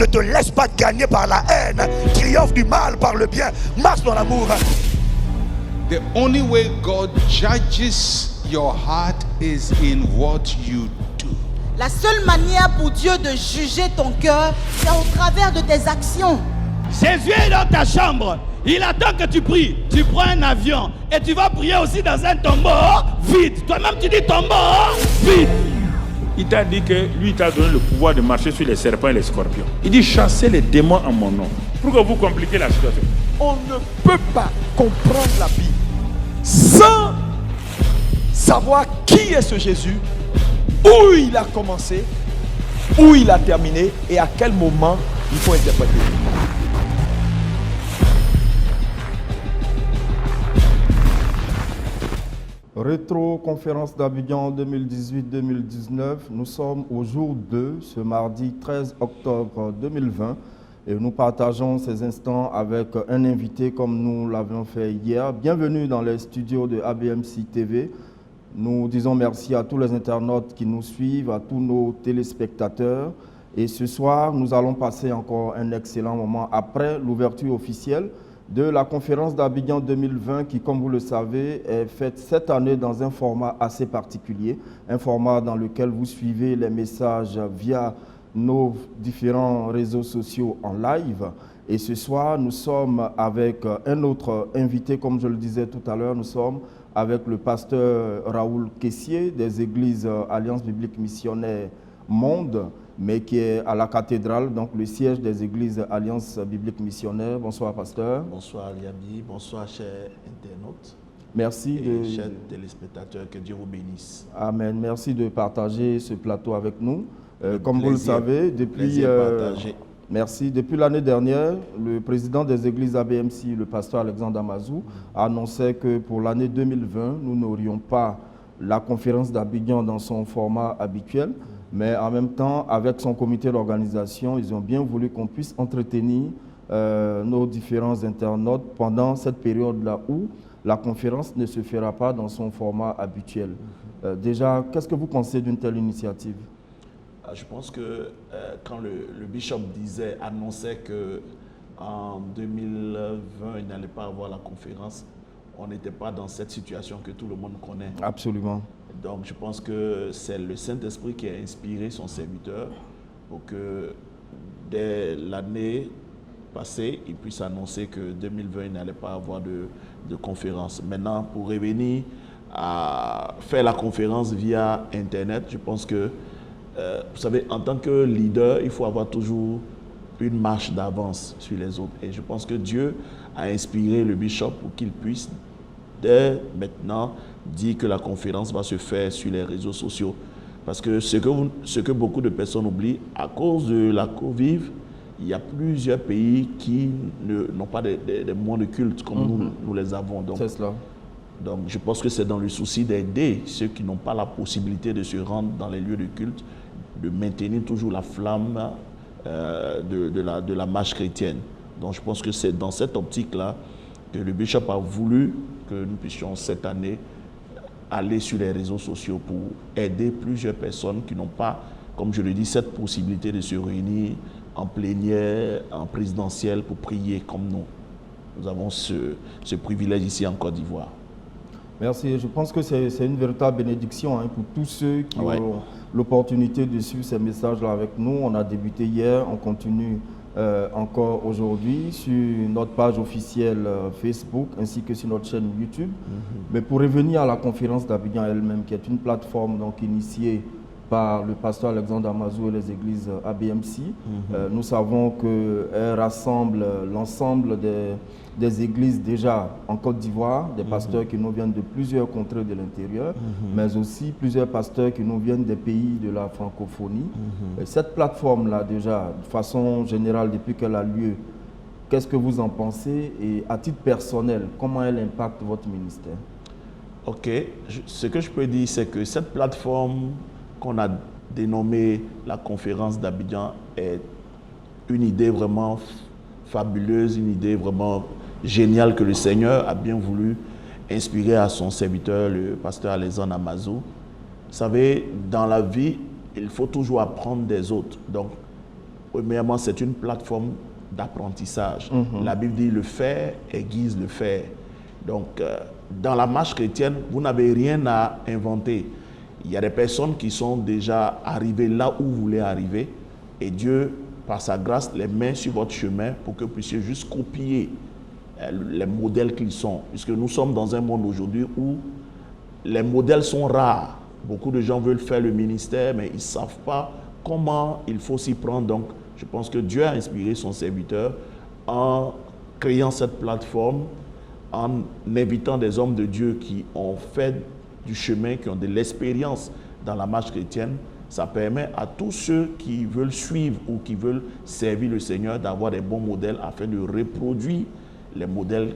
Ne te laisse pas gagner par la haine. Triomphe du mal par le bien. Marche dans l'amour. The only way God judges your heart is in what you do. La seule manière pour Dieu de juger ton cœur, c'est au travers de tes actions. Jésus est dans ta chambre. Il attend que tu pries. Tu prends un avion et tu vas prier aussi dans un tombeau vide. Toi-même tu dis tombeau vide. Il t'a dit que lui il t'a donné le pouvoir de marcher sur les serpents et les scorpions. Il dit chasser les démons en mon nom. Pourquoi vous compliquez la situation? On ne peut pas comprendre la Bible sans savoir qui est ce Jésus, où il a commencé, où il a terminé et à quel moment il faut interpréter. Rétro-conférence d'Abidjan 2018-2019, nous sommes au jour 2, ce mardi 13 octobre 2020, et nous partageons ces instants avec un invité comme nous l'avions fait hier. Bienvenue dans les studios de ABMC TV. Nous disons merci à tous les internautes qui nous suivent, à tous nos téléspectateurs. Et ce soir, nous allons passer encore un excellent moment après l'ouverture officielle de la conférence d'Abidjan 2020 qui, comme vous le savez, est faite cette année dans un format assez particulier, un format dans lequel vous suivez les messages via nos différents réseaux sociaux en live. Et ce soir, nous sommes avec un autre invité, comme je le disais tout à l'heure, nous sommes avec le pasteur Raoul Kessié des églises Alliance Biblique Missionnaire Monde, mais qui est à la cathédrale, donc le siège des églises Alliance Biblique Missionnaire. Bonsoir, pasteur. Bonsoir, Liabi. Bonsoir, chers internautes. Merci. Chers téléspectateurs, que Dieu vous bénisse. Amen. Merci de partager ce plateau avec nous. Comme vous le savez, depuis l'année dernière, le président des églises ABMC, le pasteur Alexandre Amazou, annonçait que pour l'année 2020, nous n'aurions pas la conférence d'Abidjan dans son format habituel, mais en même temps, avec son comité d'organisation, ils ont bien voulu qu'on puisse entretenir nos différents internautes pendant cette période-là où la conférence ne se fera pas dans son format habituel. Déjà, qu'est-ce que vous pensez d'une telle initiative? Je pense que quand le bishop annonçait qu'en 2020, il n'allait pas avoir la conférence, on n'était pas dans cette situation que tout le monde connaît. Absolument. Donc je pense que c'est le Saint-Esprit qui a inspiré son serviteur pour que dès l'année passée, il puisse annoncer que 2020, il n'allait pas avoir de conférence. Maintenant, pour revenir à faire la conférence via Internet, je pense que vous savez, en tant que leader, il faut avoir toujours une marche d'avance sur les autres. Et je pense que Dieu a inspiré le bishop pour qu'il puisse, dès maintenant, dire que la conférence va se faire sur les réseaux sociaux. Parce que ce que beaucoup de personnes oublient, à cause de la Covid, il y a plusieurs pays qui n'ont pas des moyens de culte comme nous les avons. C'est cela. Donc, je pense que c'est dans le souci d'aider ceux qui n'ont pas la possibilité de se rendre dans les lieux de culte, de maintenir toujours la flamme de la marche chrétienne. Donc, je pense que c'est dans cette optique-là que le bishop a voulu que nous puissions cette année aller sur les réseaux sociaux pour aider plusieurs personnes qui n'ont pas, comme je le dis, cette possibilité de se réunir en plénière, en présidentielle pour prier comme nous. Nous avons ce privilège ici en Côte d'Ivoire. Merci. Je pense que c'est une véritable bénédiction pour tous ceux qui ont l'opportunité de suivre ces messages-là avec nous. On a débuté hier, on continue encore aujourd'hui sur notre page officielle Facebook ainsi que sur notre chaîne YouTube. Mais pour revenir à la conférence d'Abidjan elle-même, qui est une plateforme donc initiée par le pasteur Alexandre Amazou et les églises ABMC, nous savons qu'elle rassemble l'ensemble des églises déjà en Côte d'Ivoire, des pasteurs qui nous viennent de plusieurs contrées de l'intérieur, mais aussi plusieurs pasteurs qui nous viennent des pays de la francophonie. Et cette plateforme-là déjà, de façon générale, depuis qu'elle a lieu, qu'est-ce que vous en pensez? Et à titre personnel, comment elle impacte votre ministère? Ok, ce que je peux dire, c'est que cette plateforme qu'on a dénommée la conférence d'Abidjan est une idée vraiment fabuleuse, une idée vraiment géniale que le Seigneur a bien voulu inspirer à son serviteur, le pasteur Alexandre Amazou. Vous savez, dans la vie, il faut toujours apprendre des autres. Donc, Premièrement, c'est une plateforme d'apprentissage. La Bible dit le faire aiguise le faire. Donc, dans la marche chrétienne, vous n'avez rien à inventer. Il y a des personnes qui sont déjà arrivées là où vous voulez arriver et Dieu, par sa grâce, les met sur votre chemin pour que vous puissiez juste copier les modèles qu'ils sont. Puisque nous sommes dans un monde aujourd'hui où les modèles sont rares. Beaucoup de gens veulent faire le ministère, mais ils ne savent pas comment il faut s'y prendre. Donc, je pense que Dieu a inspiré son serviteur en créant cette plateforme, en invitant des hommes de Dieu qui ont fait du chemin, qui ont de l'expérience dans la marche chrétienne. Ça permet à tous ceux qui veulent suivre ou qui veulent servir le Seigneur d'avoir des bons modèles afin de reproduire les modèles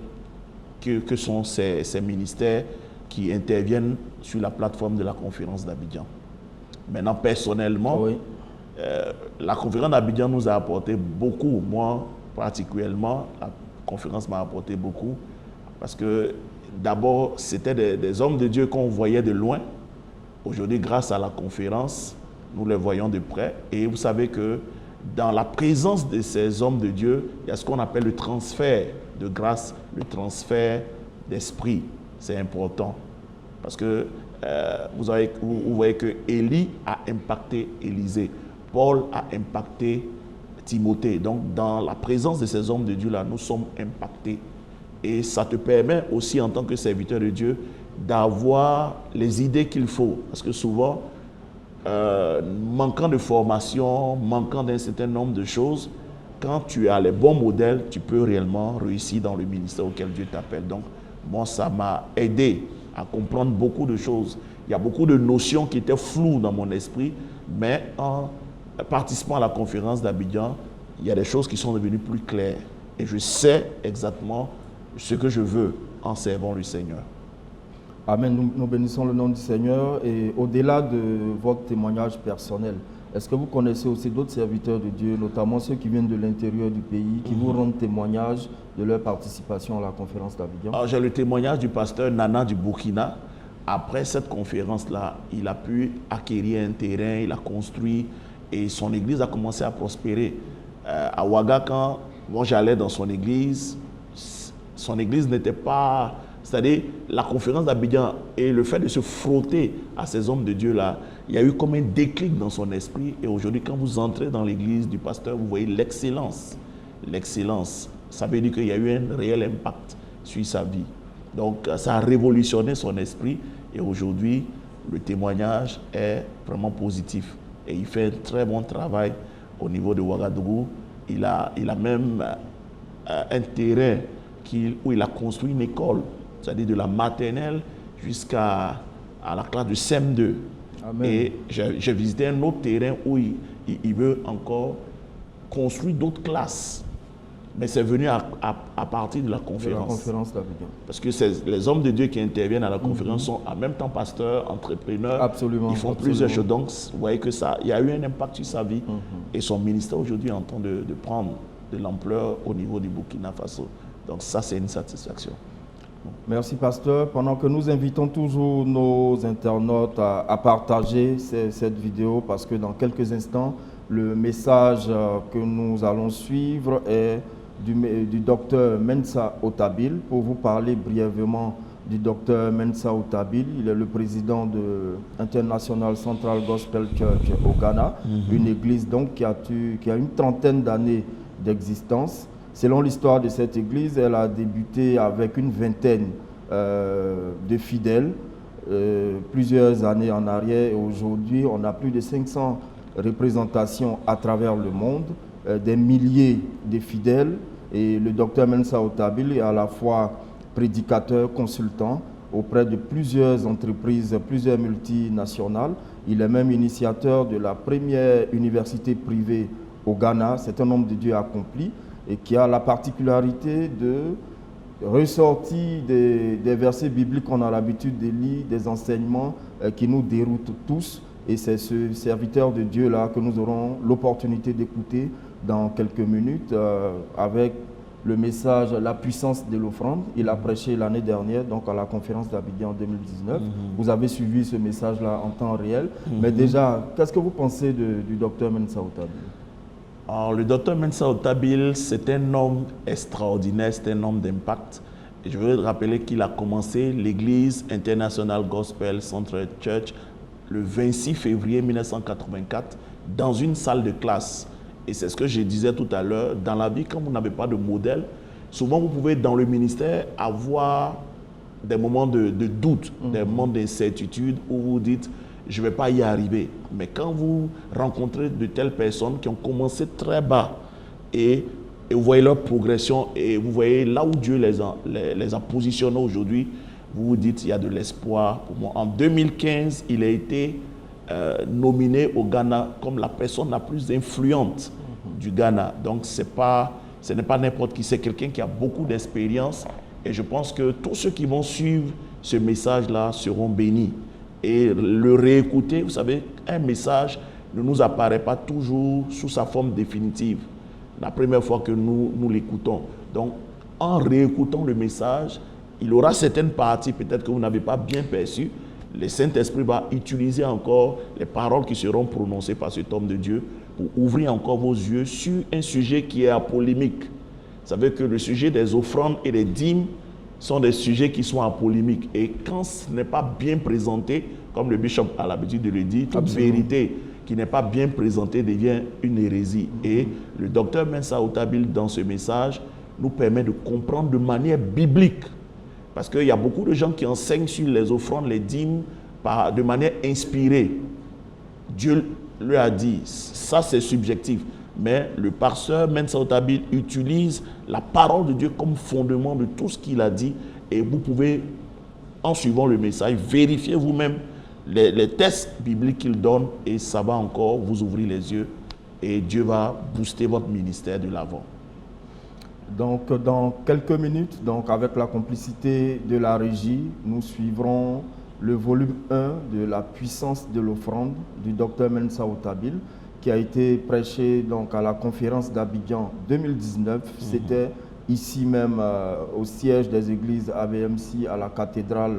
que sont ces ministères qui interviennent sur la plateforme de la conférence d'Abidjan. Maintenant, personnellement, la conférence d'Abidjan nous a apporté beaucoup. Moi, particulièrement, la conférence m'a apporté beaucoup parce que d'abord, c'était des hommes de Dieu qu'on voyait de loin. Aujourd'hui, grâce à la conférence, nous les voyons de près. Et vous savez que dans la présence de ces hommes de Dieu, il y a ce qu'on appelle le transfert de grâce, le transfert d'esprit. C'est important. Parce que vous voyez que Élie a impacté Élisée. Paul a impacté Timothée. Donc, dans la présence de ces hommes de Dieu-là, nous sommes impactés. Et ça te permet aussi, en tant que serviteur de Dieu, d'avoir les idées qu'il faut. Parce que souvent, manquant de formation, manquant d'un certain nombre de choses, quand tu as les bons modèles, tu peux réellement réussir dans le ministère auquel Dieu t'appelle. Donc, moi, ça m'a aidé à comprendre beaucoup de choses. Il y a beaucoup de notions qui étaient floues dans mon esprit, mais en participant à la conférence d'Abidjan, il y a des choses qui sont devenues plus claires. Et je sais exactement ce que je veux en servant le Seigneur. Amen. Nous bénissons le nom du Seigneur. Et au-delà de votre témoignage personnel, est-ce que vous connaissez aussi d'autres serviteurs de Dieu, notamment ceux qui viennent de l'intérieur du pays, qui vous rendent témoignage de leur participation à la conférence d'Abidjan? J'ai le témoignage du pasteur Nana du Burkina. Après cette conférence-là, il a pu acquérir un terrain, il a construit et son église a commencé à prospérer. À Ouaga, quand moi j'allais dans son église n'était pas... C'est-à-dire, la conférence d'Abidjan et le fait de se frotter à ces hommes de Dieu-là, il y a eu comme un déclic dans son esprit. Et aujourd'hui, quand vous entrez dans l'église du pasteur, vous voyez l'excellence. L'excellence, ça veut dire qu'il y a eu un réel impact sur sa vie. Donc, ça a révolutionné son esprit. Et aujourd'hui, le témoignage est vraiment positif. Et il fait un très bon travail au niveau de Ouagadougou. Il a même un terrain où il a construit une école, c'est-à-dire de la maternelle jusqu'à la classe de CM2. Amen. Et j'ai visité un autre terrain où il veut encore construire d'autres classes. Mais c'est venu à partir de la conférence. Parce que les hommes de Dieu qui interviennent à la conférence sont en même temps pasteurs, entrepreneurs. Absolument. Ils font plusieurs choses. Donc, vous voyez que il y a eu un impact sur sa vie. Et son ministère aujourd'hui est en train de prendre de l'ampleur au niveau du Burkina Faso. Donc ça, c'est une satisfaction. Merci, pasteur. Pendant que nous invitons toujours nos internautes à partager cette vidéo, parce que dans quelques instants, le message que nous allons suivre est du docteur Mensa Otabil. Pour vous parler brièvement du docteur Mensa Otabil, il est le président de International Central Gospel Church au Ghana, une église donc qui a une trentaine d'années d'existence. Selon l'histoire de cette église, elle a débuté avec une vingtaine de fidèles plusieurs années en arrière. Et aujourd'hui, on a plus de 500 représentations à travers le monde, des milliers de fidèles. Et le docteur Mensa Otabil est à la fois prédicateur, consultant auprès de plusieurs entreprises, plusieurs multinationales. Il est même initiateur de la première université privée au Ghana. C'est un homme de Dieu accompli et qui a la particularité de ressortir des versets bibliques qu'on a l'habitude de lire, des enseignements qui nous déroutent tous. Et c'est ce serviteur de Dieu-là que nous aurons l'opportunité d'écouter dans quelques minutes avec le message « La puissance de l'offrande ». Il a prêché l'année dernière, donc à la conférence d'Abidjan en 2019. Vous avez suivi ce message-là en temps réel. Mais déjà, qu'est-ce que vous pensez du docteur Mensa Otabil? Alors, le docteur Mensa Otabil, c'est un homme extraordinaire, c'est un homme d'impact. Et je veux rappeler qu'il a commencé l'église International Gospel Central Church le 26 février 1984 dans une salle de classe. Et c'est ce que je disais tout à l'heure, dans la vie, quand vous n'avez pas de modèle, souvent vous pouvez dans le ministère avoir des moments de doute, des moments d'incertitude où vous dites « je ne vais pas y arriver ». Mais quand vous rencontrez de telles personnes qui ont commencé très bas et vous voyez leur progression et vous voyez là où Dieu les a positionnés aujourd'hui, vous vous dites il y a de l'espoir pour moi. En 2015, il a été nominé au Ghana comme la personne la plus influente du Ghana. Donc ce n'est pas n'importe qui, c'est quelqu'un qui a beaucoup d'expérience et je pense que tous ceux qui vont suivre ce message-là seront bénis. Et le réécouter, vous savez, un message ne nous apparaît pas toujours sous sa forme définitive la première fois que nous l'écoutons. Donc en réécoutant le message, il aura certaines parties peut-être que vous n'avez pas bien perçues. Le Saint-Esprit va utiliser encore les paroles qui seront prononcées par cet homme de Dieu pour ouvrir encore vos yeux sur un sujet qui est à polémique. Vous savez que le sujet des offrandes et des dîmes sont des sujets qui sont à polémique. Et quand ce n'est pas bien présenté, comme le bishop a l'habitude de le dire, toute vérité qui n'est pas bien présentée devient une hérésie. Et le docteur Mensa Otabil, dans ce message, nous permet de comprendre de manière biblique. Parce qu'il y a beaucoup de gens qui enseignent sur les offrandes, les dîmes, de manière inspirée. Dieu lui a dit, ça c'est subjectif. Mais le pasteur Mensa Otabil utilise la parole de Dieu comme fondement de tout ce qu'il a dit. Et vous pouvez, en suivant le message, vérifier vous-même les textes bibliques qu'il donne. Et ça va encore vous ouvrir les yeux. Et Dieu va booster votre ministère de l'avant. Donc, dans quelques minutes, donc avec la complicité de la régie, nous suivrons le volume 1 de la puissance de l'offrande du docteur Mensa Otabil, qui a été prêché donc à la conférence d'Abidjan 2019. C'était ici même au siège des églises ABMC à la cathédrale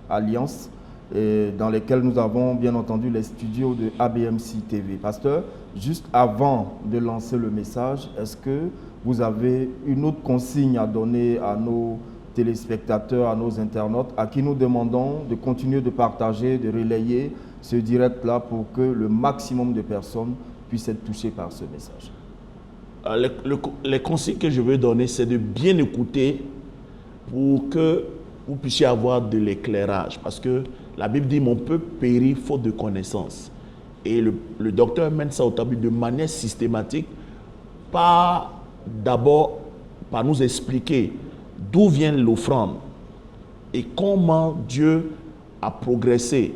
Alliance, et dans lesquels nous avons bien entendu les studios de ABMC TV. Pasteur, juste avant de lancer le message, est-ce que vous avez une autre consigne à donner à nos téléspectateurs, à nos internautes, à qui nous demandons de continuer de partager, de relayer ce direct-là pour que le maximum de personnes puissent être touchées par ce message? Les consignes que je veux donner, c'est de bien écouter pour que vous puissiez avoir de l'éclairage. Parce que la Bible dit « Mon peuple périt faute de connaissance ». Et le docteur Mensa Otabil, de manière systématique, d'abord par nous expliquer d'où vient l'offrande et comment Dieu a progressé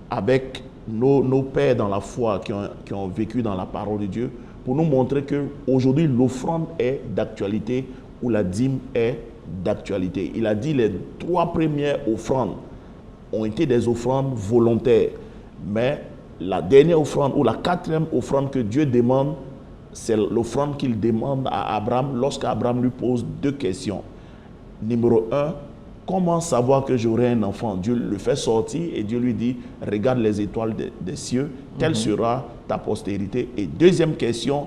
avec nos pères dans la foi qui ont vécu dans la parole de Dieu, pour nous montrer qu'aujourd'hui l'offrande est d'actualité ou la dîme est d'actualité. Il a dit les 3 premières offrandes ont été des offrandes volontaires, mais la dernière offrande ou la 4e offrande que Dieu demande, c'est l'offrande qu'il demande à Abraham lorsqu'Abraham lui pose 2 questions. Numéro 1, comment savoir que j'aurai un enfant? Dieu le fait sortir et Dieu lui dit, regarde les étoiles des cieux, telle sera ta postérité. Et 2e question,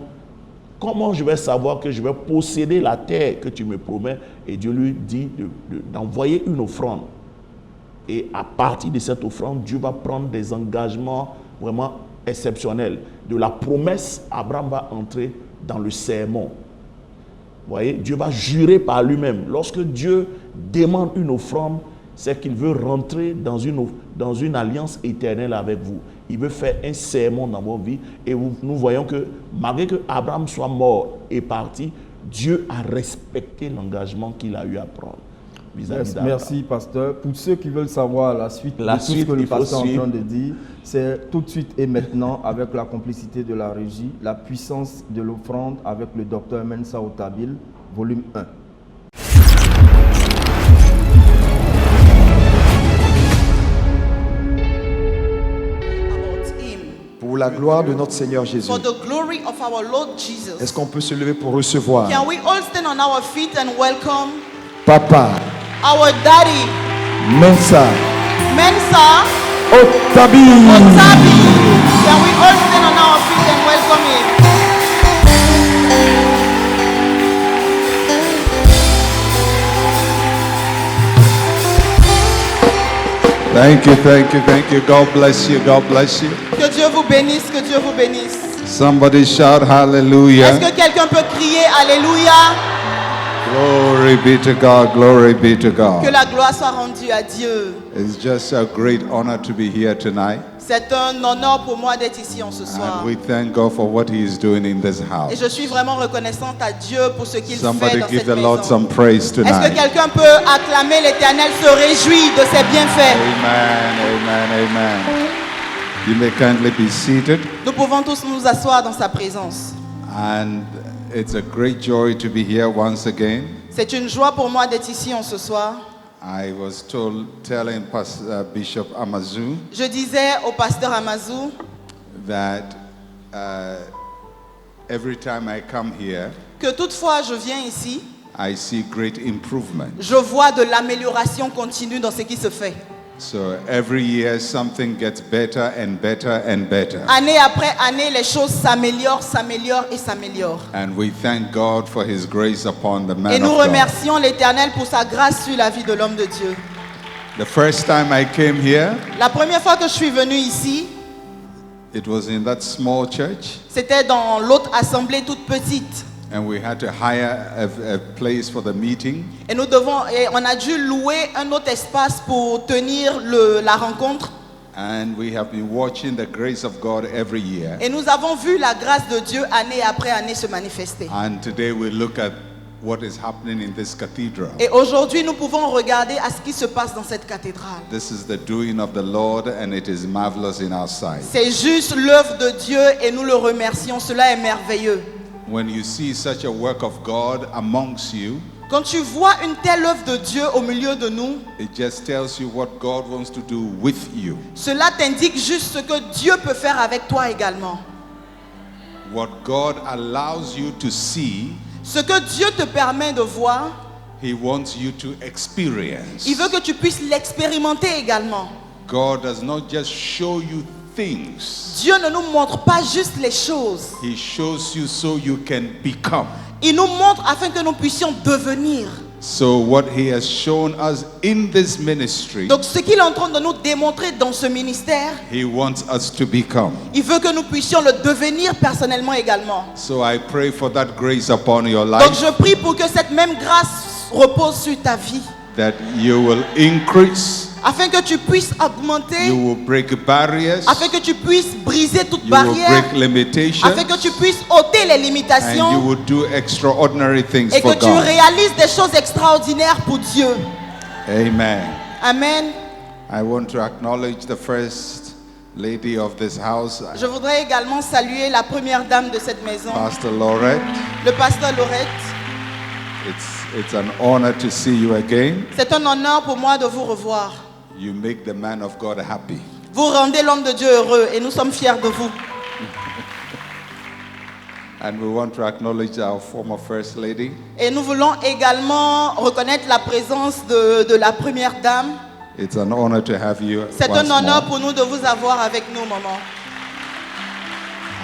comment je vais savoir que je vais posséder la terre que tu me promets? Et Dieu lui dit d'envoyer une offrande. Et à partir de cette offrande, Dieu va prendre des engagements vraiment exceptionnels. De la promesse, Abraham va entrer dans le serment. Vous voyez, Dieu va jurer par lui-même. Lorsque Dieu demande une offrande, c'est qu'il veut rentrer dans une alliance éternelle avec vous. Il veut faire un serment dans vos vies. Et nous voyons que malgré que Abraham soit mort et parti, Dieu a respecté l'engagement qu'il a eu à prendre. Merci, pasteur. Pour ceux qui veulent savoir la suite de tout ce que le pasteur est en train de dire, c'est tout de suite et maintenant, avec la complicité de la régie, la puissance de l'offrande avec le docteur Mensa Otabil, volume 1. Pour la gloire de notre Seigneur Jésus. For the glory of our Lord Jesus. Est-ce qu'on peut se lever pour recevoir? Can we all stand on our feet and welcome Papa our daddy Mensa Otabil? Can we all stand on our feet and welcome him? Thank you, thank you, thank you. God bless you, God bless you. Que Dieu vous bénisse, que Dieu vous bénisse. Somebody shout Est-ce hallelujah. que quelqu'un peut crier Alléluia? Glory be to God, glory be to Que God. la gloire soit rendue à Dieu. It's just a great honor to be here tonight. C'est un honneur pour moi d'être ici en ce soir. And we thank God for what He is doing in this Et house. je suis vraiment reconnaissante à Dieu pour ce qu'il fait Somebody dans give cette the Lord maison. some praise Est-ce que tonight. quelqu'un peut acclamer l'Éternel, se réjouir de ses bienfaits? Amen, amen, amen. You may kindly be seated. Nous pouvons tous nous asseoir dans sa présence. And it's a great joy to be here once again. C'est une joie pour moi d'être ici en ce soir. I was telling Bishop Amazu Je disais au pasteur Amazou that every time I come here, que toutefois je viens ici, I see great improvement. je vois de l'amélioration continue dans ce qui se fait. So every year something gets better and better and better. Année après année, les choses s'améliorent, s'améliorent et s'améliorent. And we thank God for His grace upon the man Et nous of God. remercions l'Éternel pour sa grâce sur la vie de l'homme de Dieu. The first time I came here, La première fois que je suis venu ici, it was in that small church, c'était dans l'autre assemblée toute petite. and we had to hire a place for the meeting. Et on a dû louer un autre espace pour tenir la rencontre. And we have been watching the grace of God every year. Et nous avons vu la grâce de Dieu année après année se manifester. And today we look at what is happening in this cathedral. Et aujourd'hui, nous pouvons regarder à ce qui se passe dans cette cathédrale. This is the doing of the Lord, and it is marvelous in our sight. C'est juste l'œuvre de Dieu et nous le remercions. Cela est merveilleux. When you see such a work of God amongst you, Quand tu vois une telle œuvre de Dieu au milieu de nous, it just tells you what God wants to do with you. cela t'indique juste ce que Dieu peut faire avec toi également. What God allows you to see, Ce que Dieu te permet de voir, He wants you to experience. il veut que tu puisses l'expérimenter également. God does not just show you things. Dieu ne nous montre pas juste les choses. He shows you so you can become. Il nous montre afin que nous puissions devenir. So what He has shown us in this ministry, Donc ce qu'il est en train de nous démontrer dans ce ministère, He wants us to become. il veut que nous puissions le devenir personnellement également. So I pray for that grace upon your Donc life, je prie pour que cette même grâce repose sur ta vie, that you will increase, afin que tu puisses augmenter, you will break barriers, afin que tu puisses briser toute you will barrière, break limitations, afin que tu puisses ôter les and you limitations will do extraordinary things et for que tu God. réalises des choses extraordinaires pour Dieu. Amen. Amen. I want to acknowledge the first lady of this house, Je voudrais également saluer la première dame de cette maison, Pastor Laurette. le pasteur Laurette. It's an honor to see you again. C'est un honneur pour moi de vous revoir. You make the man of God happy. Vous rendez l'homme de Dieu heureux et nous sommes fiers de vous. And we want to acknowledge our former First Lady. Et nous voulons également reconnaître la présence de la première dame. It's an honor to have you C'est once un honneur more. pour nous de vous avoir avec nous, maman.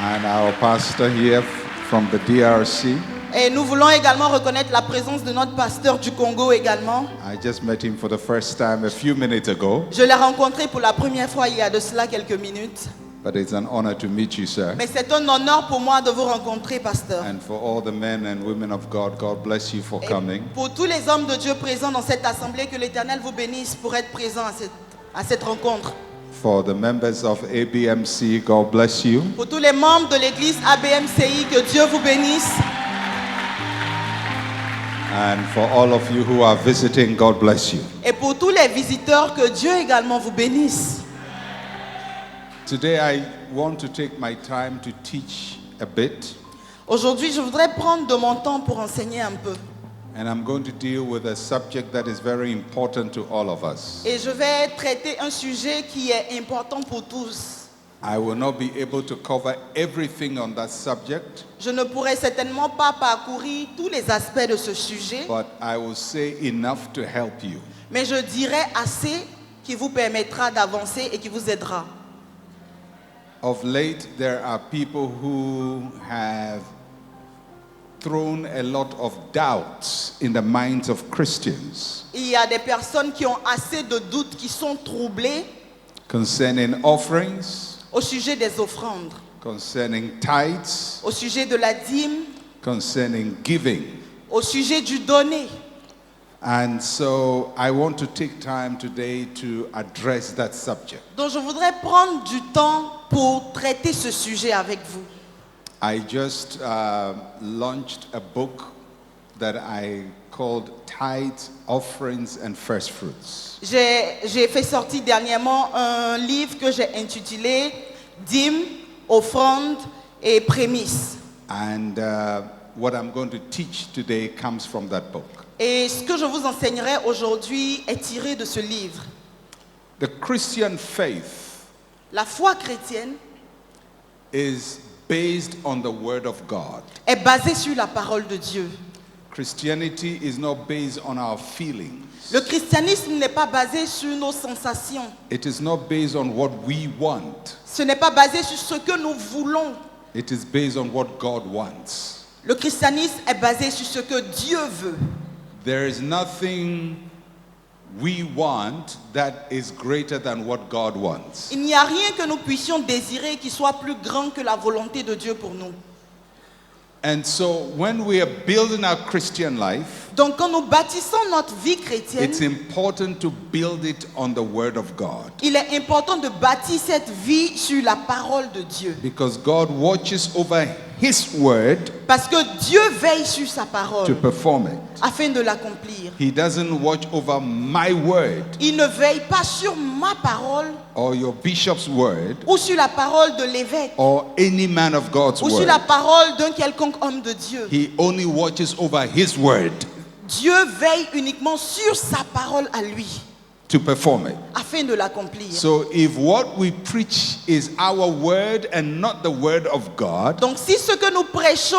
And our pastor here from the DRC. Et nous voulons également reconnaître la présence de notre pasteur du Congo également. I just met him for the first time a few minutes ago, Je l'ai rencontré pour la première fois il y a de cela quelques minutes. but it's an honor to meet you, sir. Mais c'est un honneur pour moi de vous rencontrer, pasteur. And for all the men and women of God, God bless you for Et coming. pour tous les hommes de Dieu présents dans cette assemblée, que l'Éternel vous bénisse pour être présent à cette rencontre. For the members of ABMC, God bless you. Pour tous les membres de l'église ABMCI, que Dieu vous bénisse. And for all of you who are visiting, God bless you. Et pour tous les visiteurs, que Dieu également vous bénisse. Today I want to take my time to teach a bit, Aujourd'hui, je voudrais prendre de mon temps pour enseigner un peu. and I'm going to deal with a subject that is very important to all of us. Et je vais traiter un sujet qui est important pour tous. I will not be able to cover everything on that subject, Je ne pourrai certainement pas parcourir tous les aspects de ce sujet, but I will say enough to help you. mais je dirai assez qui vous permettra d'avancer et qui vous aidera. Of late, there are people who have thrown a lot of doubts in the minds of Christians Il y a des personnes qui ont assez de doutes, qui sont troublées concerning offerings, au sujet des offrandes, concerning tithes, au sujet de la dîme, concerning giving. au sujet du donner. And so I want to take time today to address that subject. Donc je voudrais prendre du temps pour traiter ce sujet avec vous. I just launched a book that I called Tithes, Offerings and First Fruits. J'ai fait sortir dernièrement un livre que j'ai intitulé Dîmes, offrandes et prémices. And what I'm going to teach today comes from that book. Et ce que je vous enseignerai aujourd'hui est tiré de ce livre. The Christian faith La foi chrétienne is based on the Word of God. est basée sur la parole de Dieu. Christianity is not based on our feelings. Le christianisme n'est pas basé sur nos sensations. It is not based on what we want. Ce n'est pas basé sur ce que nous voulons. It is based on what God wants. Le christianisme est basé sur ce que Dieu veut. There is nothing we want that is greater than what God wants. Il n'y a rien que nous puissions désirer qui soit plus grand que la volonté de Dieu pour nous. And so when we are building our Christian life, Donc quand nous bâtissons notre vie chrétienne, it's important to build it on the Word of God. il est important de bâtir cette vie sur la parole de Dieu. Because God watches over His Word Parce que Dieu veille sur sa to parole perform it. afin de l'accomplir. He doesn't watch over my word Il ne veille pas sur ma parole or your bishop's word ou sur la parole de l'évêque or any man of God's ou sur word. la parole d'un quelconque homme de Dieu. He only watches over His word Dieu veille uniquement sur sa parole à lui to perform it. afin de l'accomplir. So if what we preach is our word and not the word of God, Donc si ce que nous prêchons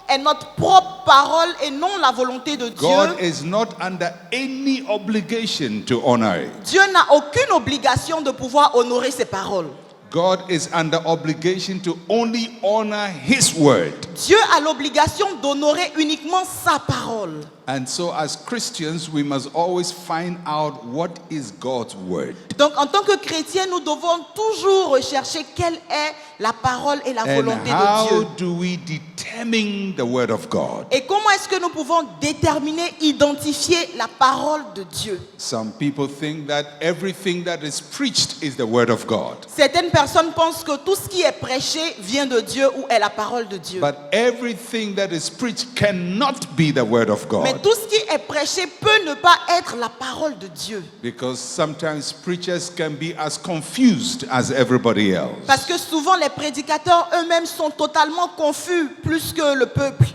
est notre propre parole et non la volonté de God Dieu, is not under any obligation to honor it. Dieu n'a aucune obligation de pouvoir honorer ses paroles. God is under obligation to only honor His word. Dieu a l'obligation d'honorer uniquement sa parole. And so as Christians, we must always find out what is God's word. Donc en tant que chrétiens, nous devons toujours rechercher quelle est la parole et la And volonté de how Dieu. do we determine the word of God? Et comment est-ce que nous pouvons déterminer, identifier la parole de Dieu? Some people think that everything that is preached is the word of God. Certaines personnes pensent que tout ce qui est prêché vient de Dieu ou est la parole de Dieu. But everything that is preached cannot be the word of Mais God. tout ce qui est prêché peut ne pas être la parole de Dieu. Because sometimes preachers can be as confused as everybody else. Parce que souvent les prédicateurs eux-mêmes sont totalement confus plus que le peuple.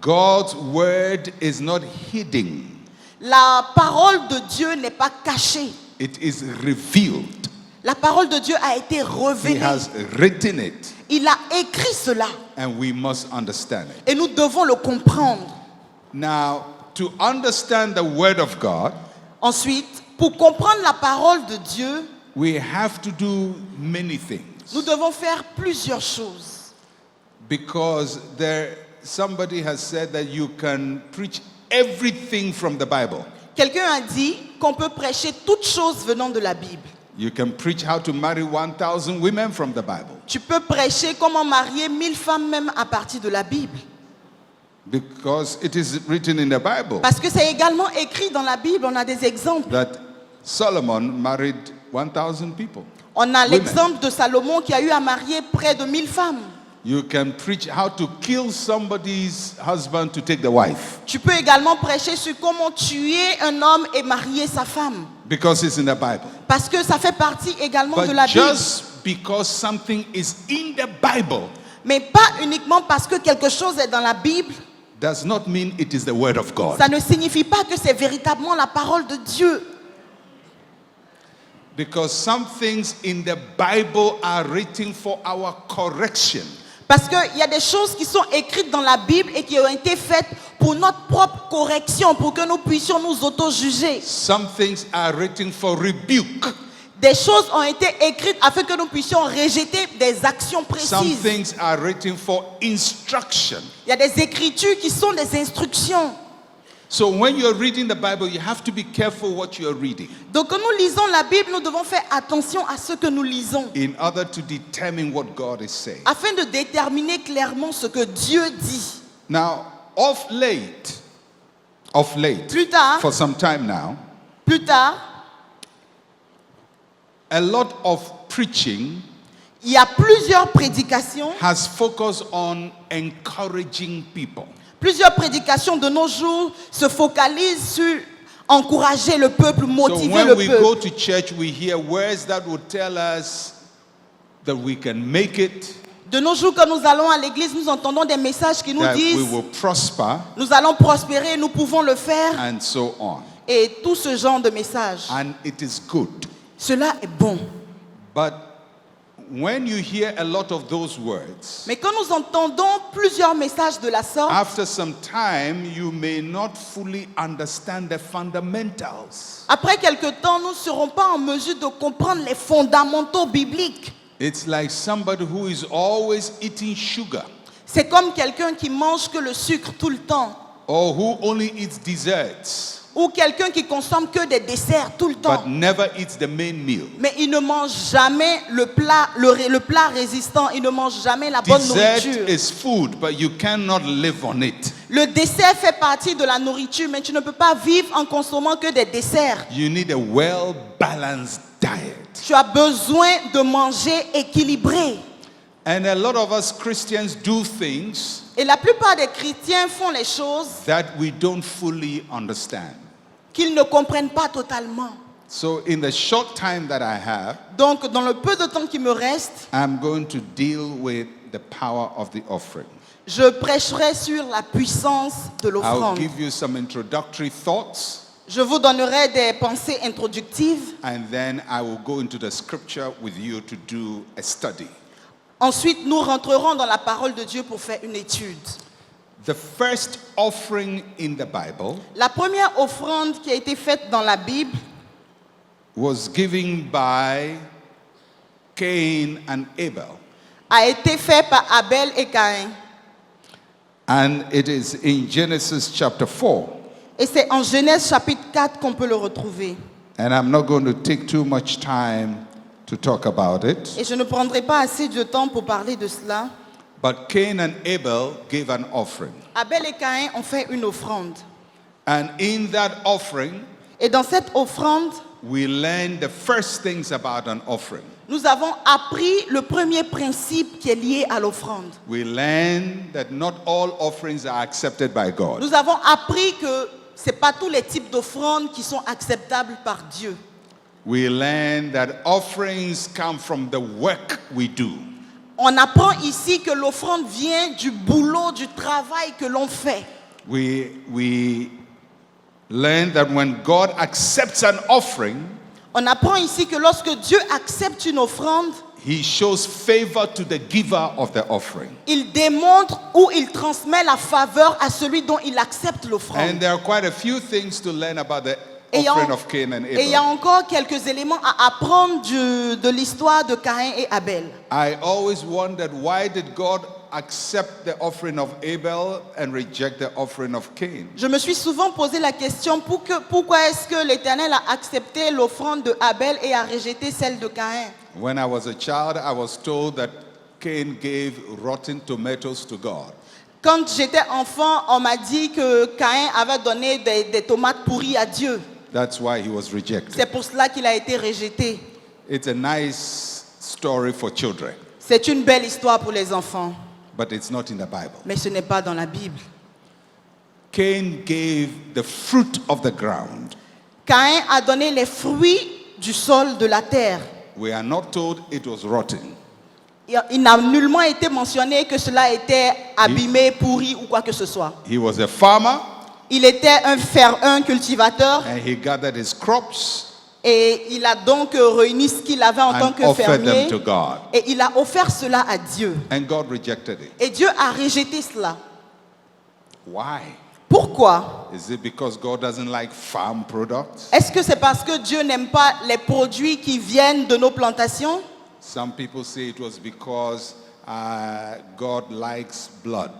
God's word is not hidden. La parole de Dieu n'est pas cachée. It is revealed. La parole de Dieu a été He révélée. has written it, Il a écrit cela and we must understand it. et nous devons le comprendre. Now, to understand the word of God, Ensuite, pour comprendre la parole de Dieu, we have to do many things. nous devons faire plusieurs choses. Because somebody has said that you can preach everything from the Bible. Quelqu'un a dit qu'on peut prêcher toutes choses venant de la Bible. You can preach how to marry 1,000 women from the Bible. Tu peux prêcher comment marier 1000 femmes même à partir de la Bible. Because it is written in the Bible Parce que c'est également écrit dans la Bible, on a des exemples. that Solomon married 1,000 people. On a Women. l'exemple de Salomon qui a eu à marier près de 1000 femmes. You can preach how to kill somebody's husband to take the wife. Tu peux également prêcher sur comment tuer un homme et marier sa femme. Because it's in the Bible. Parce que ça fait partie également de But la Bible. just because something is in the Bible Mais pas uniquement parce que quelque chose est dans la Bible, does not mean it is the word of God. ça ne signifie pas que c'est véritablement la parole de Dieu. Because some things in the Bible are written for our correction. Parce qu'il y a des choses qui sont écrites dans la Bible et qui ont été faites pour notre propre correction, pour que nous puissions nous auto-juger. Some things are written for rebuke. Des choses ont été écrites afin que nous puissions rejeter des actions Some précises. things are written for instruction. Il y a des écritures qui sont des instructions. So when you're reading the Bible, you have to be careful what you're reading Donc quand nous lisons la Bible, nous devons faire attention à ce que nous lisons in order to determine what God is saying. afin de déterminer clairement ce que Dieu dit. Now, of late, Plus tard, for some time now, plus tard, a lot of preaching il y a plusieurs prédications. has focused on encouraging people. Plusieurs prédications de nos jours se focalisent sur encourager le peuple, So motiver when le we go peuple. to church, we hear words that will tell us that we can make it, De nos jours, quand nous allons à l'église, nous entendons des messages qui nous that we disent will prosper, nous allons prospérer, nous pouvons le faire, and so on. et tout ce genre de messages. And it is good. Cela est bon. But when you hear a lot of those words, Mais quand nous entendons plusieurs messages de la sorte, after some time, you may not fully understand the fundamentals. après quelque temps, nous ne serons pas en mesure de comprendre les fondamentaux bibliques. It's like somebody who is always eating sugar C'est comme quelqu'un qui mange que le sucre tout le temps, or who only eats desserts ou quelqu'un qui consomme que des desserts tout le temps. but never eats the main meal. Mais il ne mange jamais le plat résistant, il ne mange jamais la bonne Dessert nourriture. is food, but you cannot live on it. Le dessert fait partie de la nourriture, mais tu ne peux pas vivre en consommant que des desserts. You need a well-balanced diet. Tu as besoin de manger équilibré. And a lot of us Christians do things Et la plupart des chrétiens font les choses that we don't fully understand. qu'ils ne comprennent pas totalement. So in the short time that I have, Donc, dans le peu de temps qui me reste, I'm going to deal with the power of the offering. je prêcherai sur la puissance de I'll l'offrande. give you some introductory thoughts, Je vous donnerai des pensées introductives. and then I will go into the scripture with you to do a study. Ensuite, nous rentrerons dans la parole de Dieu pour faire une étude. The first offering in the Bible La première offrande qui a été faite dans la Bible was given by Cain and Abel. a été faite par Abel et Caïn. And it is in Genesis chapter 4. Et c'est en Genèse chapitre 4 qu'on peut le retrouver. And I'm not going to take too much time to talk about it. Et je ne prendrai pas assez de temps pour parler de cela. But Cain and Abel gave an offering. Abel et Caïn ont fait une offrande. And in that offering, Et dans cette offrande, we learn the first things about an offering. nous avons appris le premier principe qui est lié à l'offrande. We learn that not all offerings are accepted by God. Nous avons appris que ce n'est pas tous les types d'offrandes qui sont acceptables par Dieu. We learn that offerings come from the work we do. On apprend ici que l'offrande vient du boulot, du travail que l'on fait. We learn that when God accepts an offering, On apprend ici que lorsque Dieu accepte une offrande, He shows favor to the giver of the offering. il démontre ou il transmet la faveur à celui dont il accepte And l'offrande. there are quite a few things to learn about the Et il y a- offering of Cain and Et il y a Abel. encore quelques éléments à apprendre de l'histoire de Caïn et Abel. I always wondered, why did God accept the offering of Abel and reject the offering of Cain? Je me suis souvent posé la question pourquoi est-ce que l'Éternel a accepté l'offrande de Abel et a rejeté celle de Caïn? When I was a child, I was told that Cain gave rotten tomatoes to God. Quand j'étais enfant, on m'a dit que Caïn avait donné des tomates pourries à Dieu. That's why he was rejected. C'est pour cela qu'il a été rejeté. It's a nice story for children, C'est une belle histoire pour les enfants, but it's not in the Bible. mais ce n'est pas dans la Bible. Cain gave the fruit of the ground. Caïn a donné les fruits du sol de la terre. We are not told it was rotten. Il n'a nullement été mentionné que cela était abîmé, pourri ou quoi que ce soit. He was a farmer Il était un cultivateur and he gathered his crops et il a donc réuni ce qu'il avait en tant and que offered fermier them to God. et il a offert cela à Dieu. And God rejected it. Et Dieu a rejeté cela. Why? Pourquoi? Is it because God doesn't like farm products? Est-ce que c'est parce que Dieu n'aime pas les produits qui viennent de nos plantations? Some people say it was because God likes blood.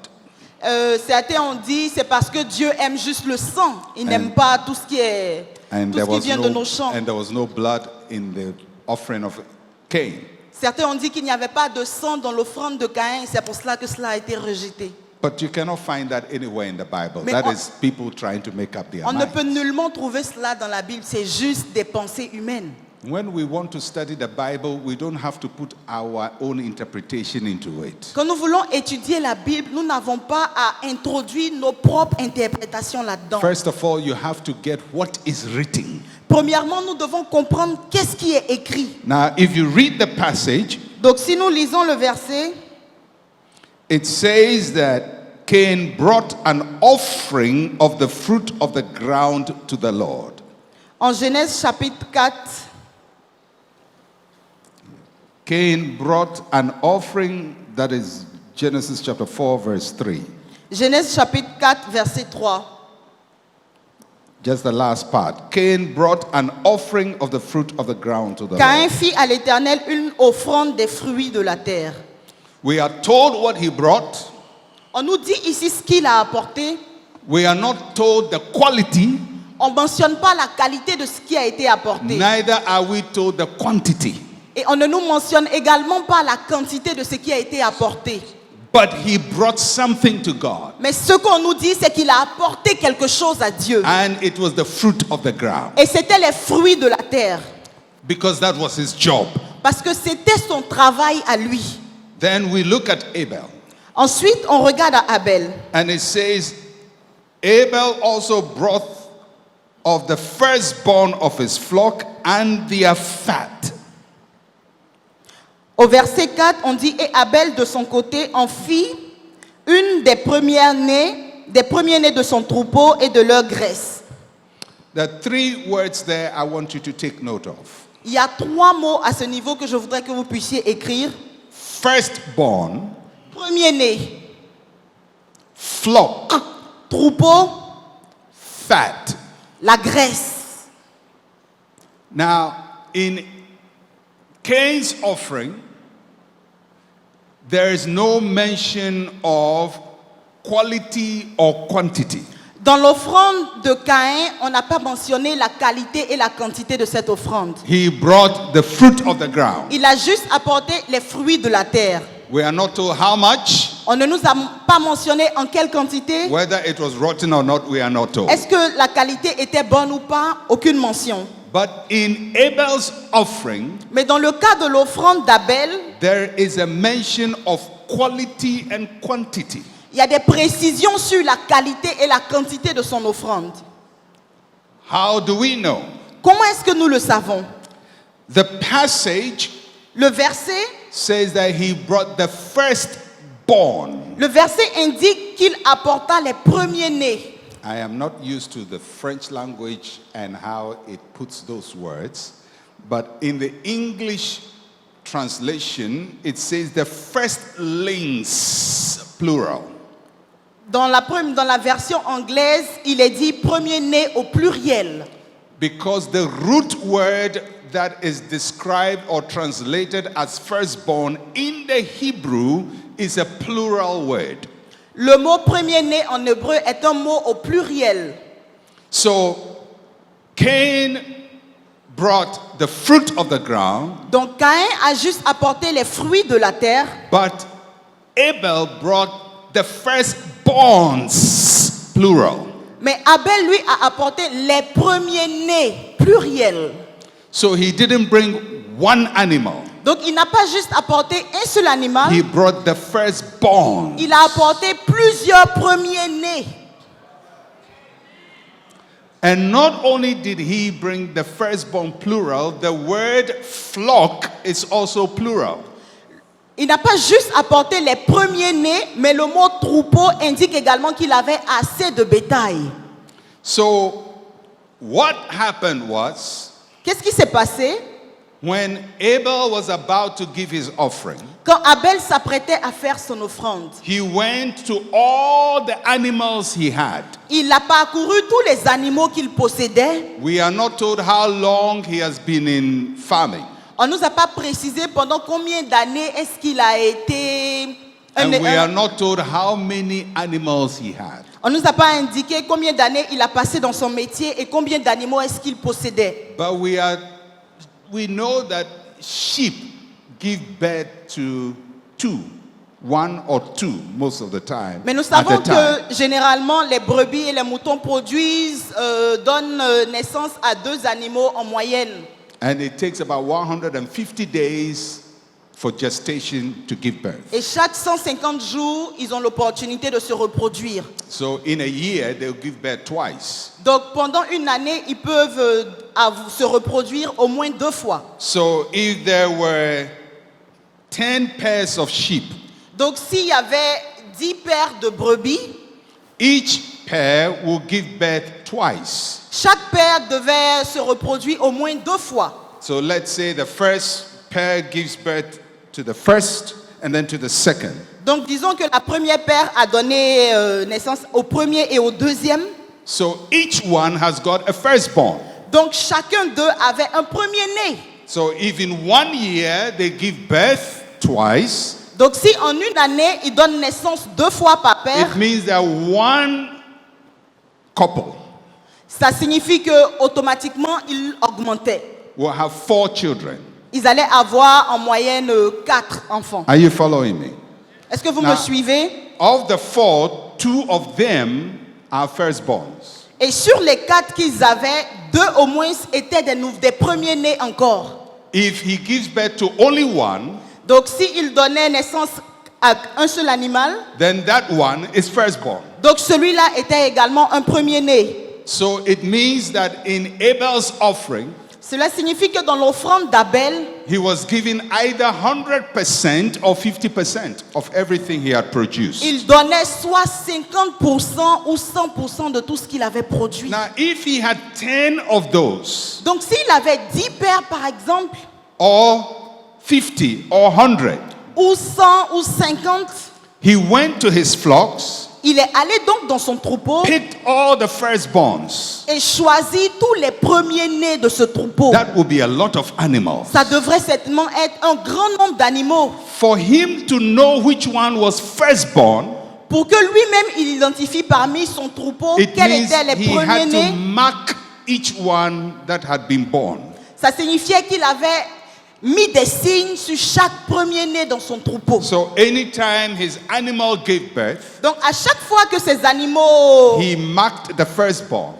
Certains ont dit c'est parce que Dieu aime juste le sang. Il n'aime pas tout ce qui est And tout ce qui vient de nos champs. and there was no blood in the offering of Cain. Certains ont dit qu'il n'y avait pas de sang dans l'offrande de Caïn et c'est pour cela que cela a été rejeté. But you cannot find that anywhere in the Bible. Mais That on- is people trying to make up their On ne peut minds. nullement trouver cela dans la Bible, c'est juste des pensées humaines. When we want to study the Bible, we don't have to put our own interpretation into it. Quand nous voulons étudier la Bible, nous n'avons pas à introduire nos propres interprétations là-dedans. First of all, you have to get what is written. Premièrement, nous devons comprendre qu'est-ce qui est écrit. Now, if you read the passage, Donc si nous lisons le verset, it says that Cain brought an offering of the fruit of the ground to the Lord. en Genèse chapitre 4, Cain brought an offering, that is Genesis chapter 4, verse 3. Genèse chapitre 4, verset 3. Just the last part. Cain brought an offering of the fruit of the ground to the Caïn Lord. fit à l'Éternel une offrande des fruits de la terre. We are told what he brought. On nous dit ici ce qu'il a apporté. We are not told the quality, On ne mentionne pas la qualité de ce qui a été apporté. neither are we told the quantity. Et on ne nous mentionne également pas la quantité de ce qui a été apporté. But he brought something to God, Mais ce qu'on nous dit, c'est qu'il a apporté quelque chose à Dieu. and it was the fruit of the ground, Et c'était les fruits de la terre. because that was his job. Parce que c'était son travail à lui. Then we look at Abel, Ensuite, on regarde à Abel. and it says, Abel also brought of the firstborn of his flock and their fat. Au verset 4, on dit, et Abel de son côté en fit une des premiers-nés de son troupeau et de leur graisse. There are three words there I want you to take note of. Il y a 3 mots à ce niveau que je voudrais que vous puissiez écrire. Firstborn, Premier-né, flock, troupeau, fat. la graisse. Now, in Cain's offering, there is no mention of quality or quantity. Dans l'offrande de Caïn, on n'a pas mentionné la qualité et la quantité de cette offrande. He brought the fruit of the ground. Il a juste apporté les fruits de la terre. We are not told how much, On ne nous a pas mentionné en quelle quantité. whether it was rotten or not, we are not told. Est-ce que la qualité était bonne ou pas? Aucune mention. But in Abel's offering, Mais dans le cas de l'offrande d'Abel, there is a mention of quality and quantity. il y a des précisions sur la qualité et la quantité de son offrande. How do we know? Comment est-ce que nous le savons? The passage Le verset, says that he brought the firstborn. le verset indique qu'il apporta les premiers-nés. I am not used to the French language and how it puts those words, but in the English translation, it says the firstlings, plural. Dans la version anglaise, il est dit premier-né au pluriel. Because the root word that is described or translated as firstborn in the Hebrew is a plural word. Le mot premier-né en hébreu est un mot au pluriel. So Cain brought the fruit of the ground, Donc Caïn a juste apporté les fruits de la terre, but Abel brought the firstborns, plural. mais Abel lui a apporté les premiers-nés, pluriel. So he didn't bring one animal. Donc il n'a pas juste apporté un seul animal, He brought the firstborn. il a apporté plusieurs premiers-nés. And not only did he bring the firstborn plural, the word flock is also plural. Il n'a pas juste apporté les premiers-nés, mais le mot troupeau indique également qu'il avait assez de bétail. So what happened was Qu'est-ce qui s'est passé? When Abel was about to give his offering, Quand Abel s'apprêtait à faire son offrande, he went to all the animals he had. il a parcouru tous les animaux qu'il possédait. We are not told how long he has been in farming. On ne nous a pas précisé pendant combien d'années est-ce qu'il a été... And we are not told how many animals he had. On ne nous a pas indiqué combien d'années il a passé dans son métier et combien d'animaux est-ce qu'il possédait. But we know that sheep give birth to one or two most of the time. Mais nous at a savons time. que généralement les brebis et les moutons donnent naissance à 2 animaux en moyenne. And it takes about 150 days for gestation to give birth. Et chaque 150 jours, ils ont l'opportunité de se reproduire. So in a year, they'll give birth twice. Donc pendant une année, ils peuvent se reproduire au moins 2 fois. So if there were 10 pairs of sheep, Donc s'il y avait 10 paires de brebis, each pair will give birth twice. chaque paire devait se reproduire au moins 2 fois. So let's say the first pair gives birth to the first and then to the second. Donc disons que la première paire a donné naissance au premier et au deuxième. So each one has got a firstborn. Donc chacun d'eux avait un premier-né. So if in 1 year they give birth twice, Donc si en une année, ils donnent naissance 2 fois par paire, it means that one couple ça signifie que automatiquement ils augmentaient. will have 4 children. Ils allaient avoir en moyenne 4 enfants. Are you following me? Est-ce que vous Now- me suivez? Of the 4, 2 of them are firstborns. Et sur les 4 qu'ils avaient, 2 au moins étaient des premiers-nés encore. If he gives birth to only one, Donc s'il donnait naissance à un seul animal, then that one is firstborn. donc celui-là était également un premier-né. So it means that in Abel's offering, Cela signifie que dans l'offrande d'Abel, he was given either 100% or 50% of everything he had produced. il donnait soit 50% ou 100% de tout ce qu'il avait produit. Now, if he had 10 of those, Donc s'il avait 10 paires par exemple, or 50 or 100, ou 100 ou 50, he went to his flocks, il est allé donc dans son troupeau picked all the firstborns. et choisit tous les premiers-nés de ce troupeau. That would be a lot of animals. Ça devrait certainement être un grand nombre d'animaux. For him to know which one was firstborn, Pour que lui-même il identifie parmi son troupeau it quels means étaient les he had to premiers-nés. mark each one that had been born. Ça signifiait qu'il avait mis des signes sur chaque premier-né dans son troupeau. So anytime his animal gave birth, Donc à chaque fois que ces animaux, he marked the firstborn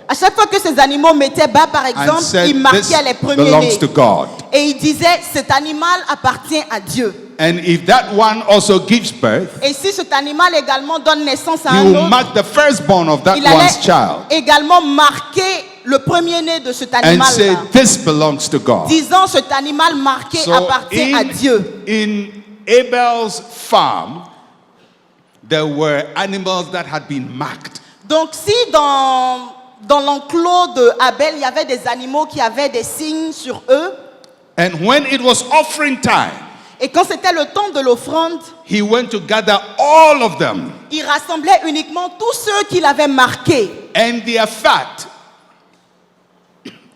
mettaient bas par and exemple, said, il "This marquait les belongs premiers-nés. to God." Et il disait, cet animal appartient à Dieu. And if that one also gives birth, Et si cet animal également donne naissance à he un will autre, mark the firstborn of that il one's allait child également marquer le premier-né de cet and say, animal-là, "This belongs to God." disant cet animal marqué So appartient à Dieu. in Abel's farm, there were animals that had been marked. Donc si dans l'enclos de Abel, il y avait des animaux qui avaient des signes sur eux, And when it was offering time, et quand c'était le temps de l'offrande, he went to gather all of them il rassemblait uniquement tous ceux qu'il avait marqués, and their fat,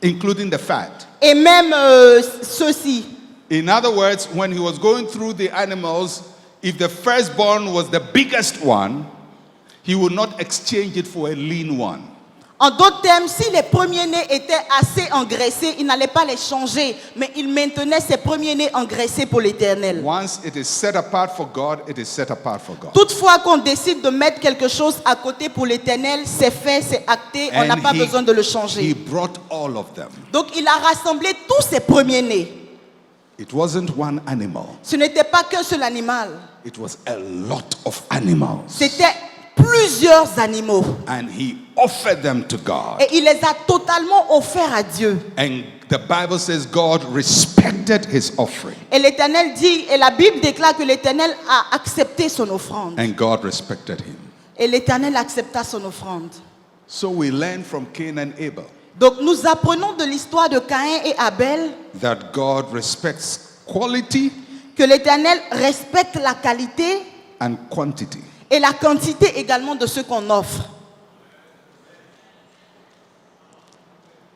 including the fat. et même ceux-ci. In other words, when he was going through the animals, if the firstborn was the biggest one, he would not exchange it for a lean one. En d'autres termes, si les premiers-nés étaient assez engraissés, il n'allait pas les changer, mais il maintenait ses premiers-nés engraissés pour l'Éternel. Once it is set apart for God, it is set apart for God. Toutefois qu'on décide de mettre quelque chose à côté pour l'Éternel, c'est fait, c'est acté, on n'a pas besoin de le he changer. brought all of them. Donc il a rassemblé tous ses premiers-nés. It wasn't one animal. Ce n'était pas qu'un seul animal, It was a lot of animals. c'était plusieurs animaux. And he offered them to God. Et il les a totalement offerts à Dieu. And the Bible says God respected his offering. Et l'Éternel dit, et la Bible déclare que l'Éternel a accepté son offrande. And God respected him. Et l'Éternel accepta son offrande. So we learn from Cain and Abel Donc nous apprenons de l'histoire de Caïn et Abel that God respects quality que l'Éternel respecte la qualité and quantity. et la quantité également de ce qu'on offre.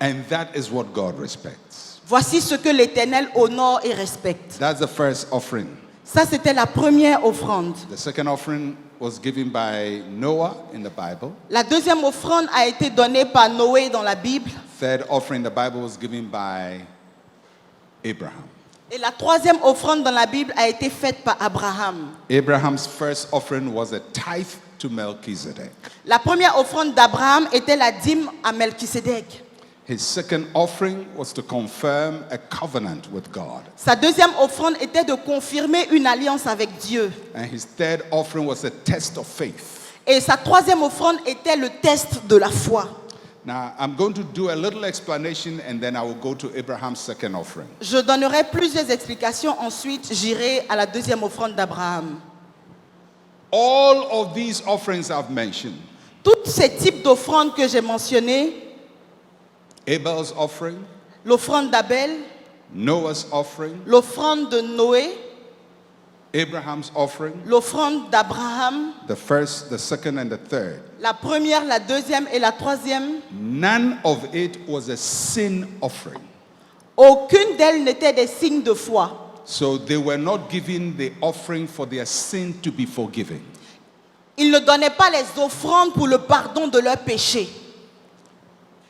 And that is what God respects. Voici ce que l'Éternel honore et respecte. That's the first offering. Ça, c'était la première offrande. The second offering was given by Noah in the Bible. La deuxième offrande a été donnée par Noé dans la Bible. Third offering in the Bible was given by Abraham. Et la troisième offrande dans la Bible a été faite par Abraham. Abraham's first offering was a tithe to Melchizedek. La première offrande d'Abraham était la dîme à Melchisédek. His second offering was to confirm a covenant with God. Sa deuxième offrande était de confirmer une alliance avec Dieu. And his third offering was a test of faith. Et sa troisième offrande était le test de la foi. Now, I'm going to do a little explanation and then I will go to Abraham's second offering. Je donnerai plusieurs explications, ensuite j'irai à la deuxième offrande d'Abraham. All of these offerings I've mentioned, Tous ces types d'offrandes que j'ai mentionnées, Abel's offering, l'offrande d'Abel, Noah's offering, l'offrande de Noé, Abraham's offering, l'offrande d'Abraham, the first, the second, and the third, la première, la deuxième et la troisième, none of it was a sin offering. aucune d'elles n'était des signes de foi. So they were not giving the offering for their sin to be forgiven. Ils ne donnaient pas les offrandes pour le pardon de leurs péchés.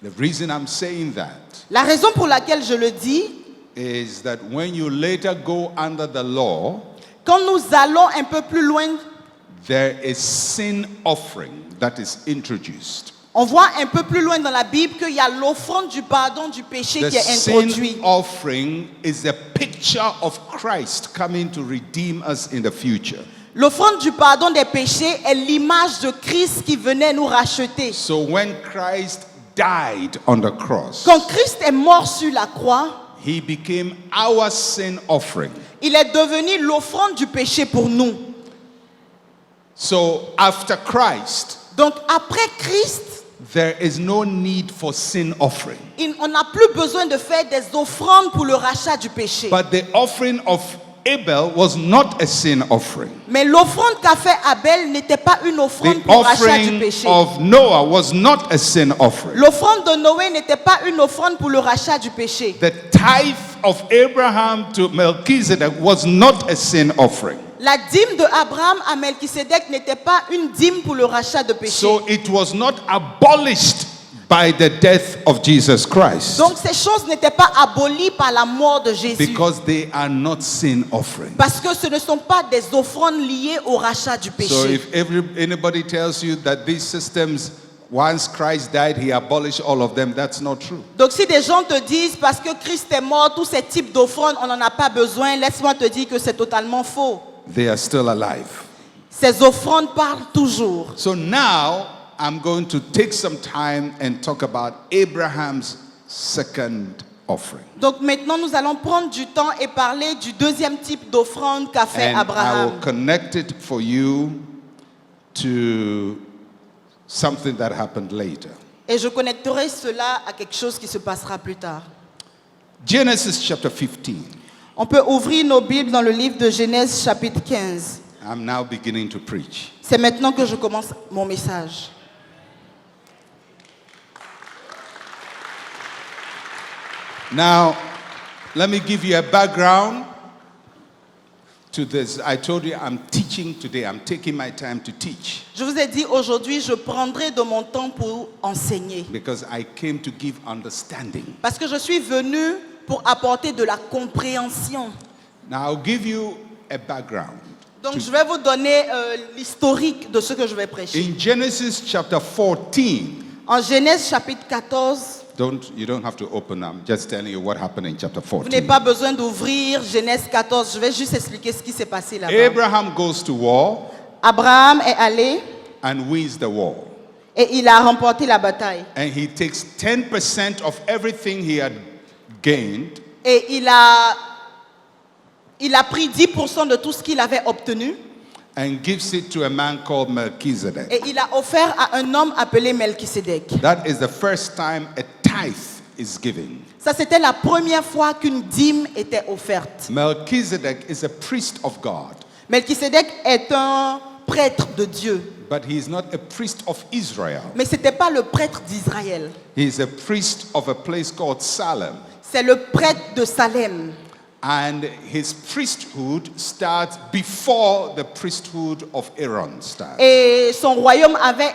The reason I'm saying that La raison pour laquelle je le dis, is that when you later go under the law, quand nous allons un peu plus loin, there is sin offering that is introduced. on voit un peu plus loin dans la Bible qu'il y a l'offrande du pardon du péché The qui est sin introduite. offering is a picture of Christ coming to redeem us in the future. L'offrande du pardon des péchés est l'image de Christ qui venait nous racheter. So when Christ died on the cross, Quand Christ est mort sur la croix, he became our sin offering. il est devenu l'offrande du péché pour nous. So after Christ, Donc après Christ, there is no need for sin offering. on n'a plus besoin de faire des offrandes pour le rachat du péché. But the offering of Abel was not a sin offering. Mais l'offrande qu'a fait Abel n'était pas une offrande The pour rachat du offering péché. of Noah was not a sin offering. L'offrande de Noé n'était pas une offrande pour le rachat du péché. The tithe of Abraham to Melchizedek was not a sin offering. La dîme de Abraham à Melchisédek n'était pas une dîme pour le rachat de péché. So it was not abolished by the death of Jesus Christ, Donc ces choses n'étaient pas abolies par la mort de Jésus. because they are not sin offerings. Parce que ce ne sont pas des offrandes liées au rachat du So péché. if anybody tells you that these systems, once Christ died, he abolished all of them, that's not true. Donc si des gens te disent parce que Christ est mort, tous ces types d'offrandes, on n'en a pas besoin, laisse-moi te dire que c'est totalement faux. They are still alive. Ces offrandes parlent toujours. So now I'm going to take some time and talk about Abraham's second offering. Donc maintenant nous allons prendre du temps et parler du deuxième type d'offrande qu'a fait And I Abraham. will connect it for you to something that happened later. Et je connecterai cela à quelque chose qui se passera plus tard. Genesis chapter 15. On peut ouvrir nos Bibles dans le livre de Genèse chapitre 15. I'm now beginning to preach. C'est maintenant que je commence mon message. Now, let me give you a background to this. I told you I'm teaching today. I'm taking my time to teach Je vous ai dit aujourd'hui, je prendrai de mon temps pour enseigner. because I came to give understanding. Parce que je suis venu pour apporter de la compréhension. Now, I'll give you a background. Donc je vais vous donner l'historique de ce que je vais prêcher. In Genesis chapter 14, En Genèse chapitre 14, you don't have to open. I'm just telling you what happened in chapter vous n'avez 14. pas besoin d'ouvrir Genèse 14, je vais juste expliquer ce qui s'est passé là-bas. Abraham goes to war Abraham est allé and wins the war. et il a remporté la bataille. And he takes 10% of everything he had gained Et il a pris 10% de tout ce qu'il avait obtenu and gives it to a man called Melchizedek. et il a offert à un homme appelé Melchisédek. That is the first time a tithe is given. Ça, c'était la première fois qu'une dîme était offerte. Melchizedek is a priest of God, Melchisédek est un prêtre de Dieu, but he is not a priest of Israel. mais ce n'était pas le prêtre d'Israël. He is a priest of a place called Salem. C'est le prêtre de Salem. And his priesthood starts before the priesthood of Aaron starts. Et son royaume avait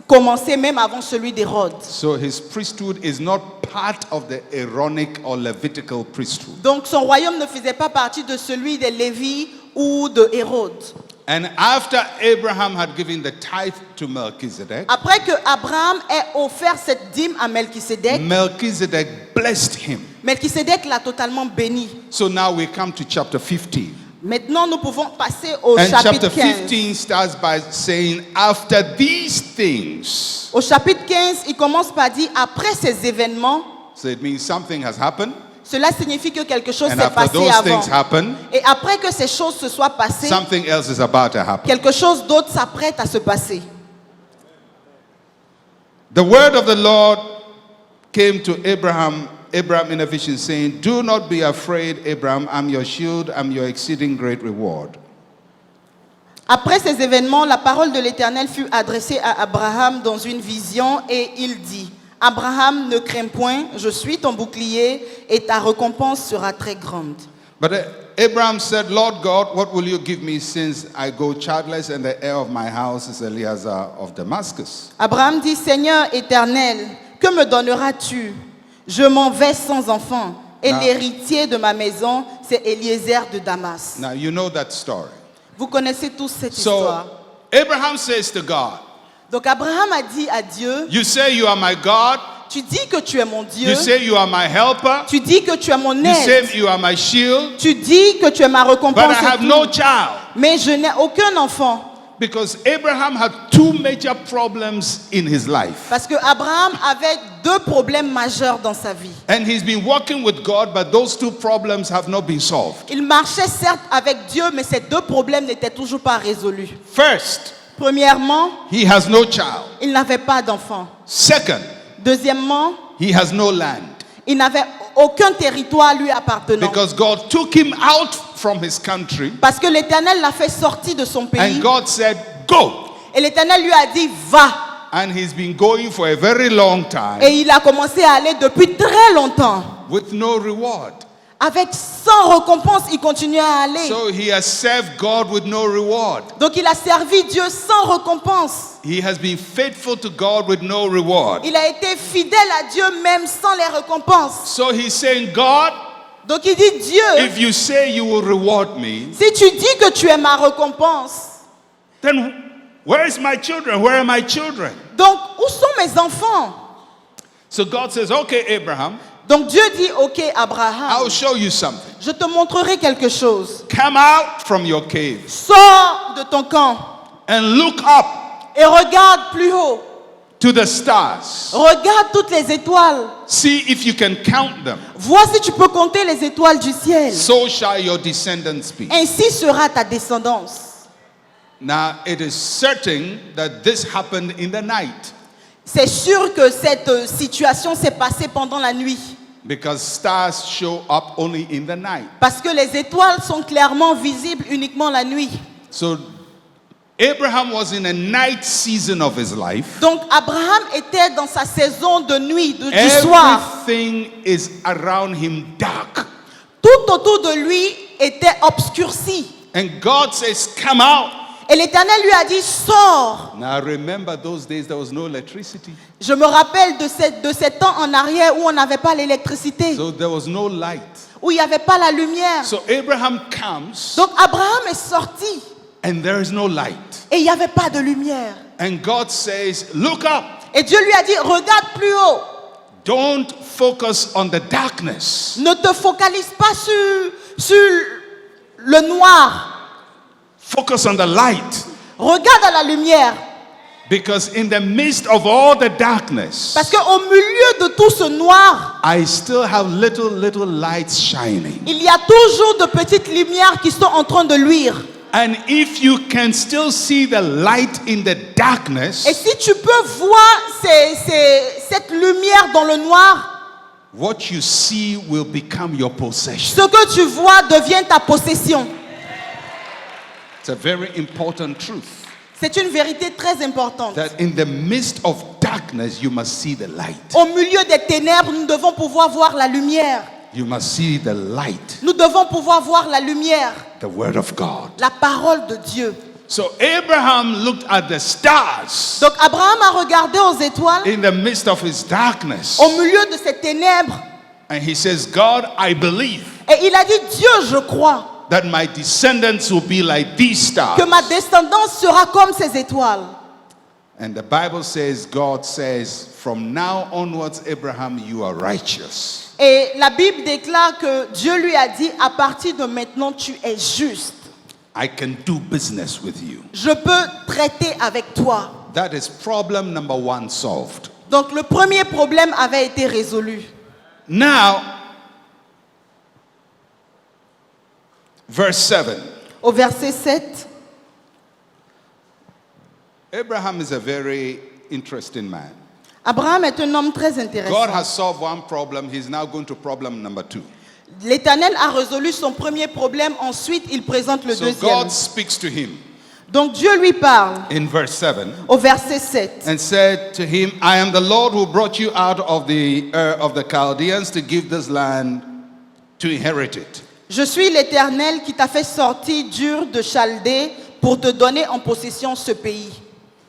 commencé même avant celui d'Hérode. So his priesthood is not part of the Aaronic or Levitical priesthood. Donc son royaume ne faisait pas partie de celui des Lévis ou de Hérode. And after Abraham had given the tithe to Melchizedek, Après que Abraham ait offert cette dîme à Melchisédek, Melchizedek blessed him. Melchisédek l'a totalement béni. So now we come to chapter 15. Maintenant, nous pouvons passer au And chapitre chapter 15. 15 starts by saying, after these things. Au chapitre 15, il commence par dire, après ces événements, So it means something has happened. cela signifie que quelque chose And s'est after passé those avant. things happen, Et après que ces choses se soient passées, something else is about to happen. quelque chose d'autre s'apprête à se passer. The word of the Lord came to Abraham in a vision, saying, do not be afraid, Abraham, I'm your shield, I'm your exceeding great reward. Après ces événements, la parole de l'Éternel fut adressée à Abraham dans une vision et il dit, Abraham, ne crains point, je suis ton bouclier et ta récompense sera très grande. But Abraham said, Lord God, what will you give me since I go childless and the heir of my house is Eliezer of Damascus? Abraham dit, Seigneur éternel, que me donneras-tu? Je m'en vais sans enfant et Now- l'héritier de ma maison, c'est Eliezer de Damas. Now you know that story. Vous connaissez tous cette histoire. So Abraham says to God, Donc Abraham a dit à Dieu, you say you are my God, tu dis que tu es mon Dieu, you say you are my helper, tu dis que tu es mon you aide, say you are my shield, tu dis que tu es ma but récompense, I have et no tout. child. Mais je n'ai aucun enfant. Because Abraham had two major problems in his life. Parce que Abraham avait deux problèmes majeurs dans sa vie. And he's been working with God, but those two problems have not been solved. Il marchait certes avec Dieu, mais ces deux problèmes n'étaient toujours pas résolus. First, Premièrement, he has no child. il n'avait pas d'enfant. Second, Deuxièmement, he has no land. il n'avait aucun territoire lui appartenant. Because God took him out from his country, Parce que l'Éternel l'a fait sortir de son pays. and God said, go. Et l'Éternel lui a dit, va. And he's been going for a very long time Et il a commencé à aller depuis très longtemps. with no reward. Avec sans récompense, il continuait à aller. So he has served God with no reward. Donc il a servi Dieu sans récompense. He has been faithful to God with no reward. Il a été fidèle à Dieu même sans les récompenses. So he's saying, God, Donc il dit, Dieu, if you say you will reward me, si tu dis que tu es ma récompense, then where is my children? Where are my children? donc où sont mes enfants? So God says, okay, Abraham, Donc Dieu dit, ok I'll Abraham, show you something. je te montrerai quelque chose. Come out from your cave Sors de ton camp and look up et regarde plus haut. to the stars. Regarde toutes les étoiles. See if you can count them. Vois si tu peux compter les étoiles du ciel. So shall your descendants be. Ainsi sera ta descendance. Now, it is certain that this happened in the night C'est sûr que cette situation s'est passée pendant la nuit. because stars show up only in the night. Parce que les étoiles sont clairement visibles uniquement la nuit. So, Abraham was in a night season of his life. Donc Abraham était dans sa saison de nuit, du soir. Everything is around him dark. Tout autour de lui était obscurci. And God says, come out. Et l'Éternel lui a dit, sors. Now remember those days there was no electricity. Je me rappelle de ces temps en arrière où on n'avait pas l'électricité, So there was no light. où il n'y avait pas la lumière. So Abraham comes Donc Abraham est sorti and there is no light. et il n'y avait pas de lumière. And God says, look up. Et Dieu lui a dit, regarde plus haut. Don't focus on the darkness. Ne te focalise pas sur le noir. Focus on the light. Regarde à la lumière. Because in the midst of all the darkness, Parce qu'au milieu de tout ce noir, I still have little lights shining. il y a toujours de petites lumières qui sont en train de luire. And if you can still see the light in the darkness, Et si tu peux voir cette lumière dans le noir, what you see will become your possession. ce que tu vois devient ta possession. It's a very important truth. C'est une vérité très importante. That in the midst of darkness, you must see the light. Au milieu des ténèbres, nous devons pouvoir voir la lumière. You must see the light, Nous devons pouvoir voir la lumière, the word of God. la parole de Dieu. So Abraham looked at the stars Donc Abraham a regardé aux étoiles in the midst of his darkness. au milieu de ces ténèbres And he says, God, I believe et il a dit, Dieu, je crois that my descendants will be like these stars. que ma descendance sera comme ces étoiles. And the Bible says, God says, from now onwards, Abraham, you are righteous. Et la Bible déclare que Dieu lui a dit, à partir de maintenant, tu es juste. I can do business with you. Je peux traiter avec toi. That is problem number one solved. Donc le premier problème avait été résolu. Now, verse 7. Au verset 7, Abraham is a very interesting man. Abraham est un homme très God intéressant. has solved one problem. He's now going to problem number 2. L'Éternel a résolu son premier problème, ensuite il présente le So deuxième. God speaks to him Donc Dieu lui parle in verse 7 au verset 7. and said to him, I am the Lord who brought you out of the Chaldeans to give this land to inherit it. Je suis l'Éternel qui t'a fait sortir d'Ur de Chaldée pour te donner en possession ce pays.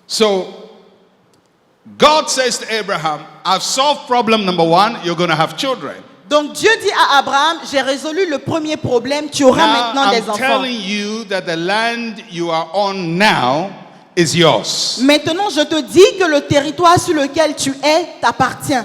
So God says to Abraham, I've solved problem number 1, you're going to have children. Donc Dieu dit à Abraham, j'ai résolu le premier problème, tu auras Now maintenant des I'm enfants. telling you that the land you are on now is yours. Maintenant, je te dis que le territoire sur lequel tu es t'appartient.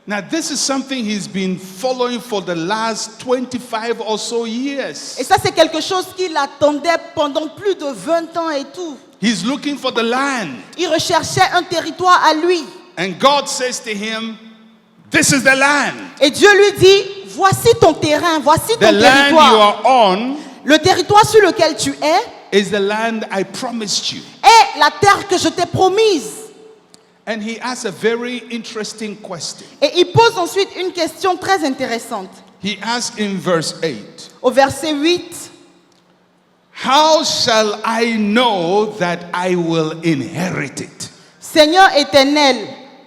Now this is something he's been following for the last 25 or so years. Et ça, c'est quelque chose qu'il attendait pendant plus de 20 ans et tout. He's looking for the land. Il recherchait un territoire à lui. And God says to him, this is the land. Et Dieu lui dit, voici ton terrain, voici ton The land you territoire. are on Le territoire sur lequel tu es is the land I promised you. est la terre que je t'ai promise. And he asks a very interesting question. Et il pose ensuite une question très intéressante. He asks in verse 8, Au verset 8, how shall I know that I will inherit it? Seigneur éternel,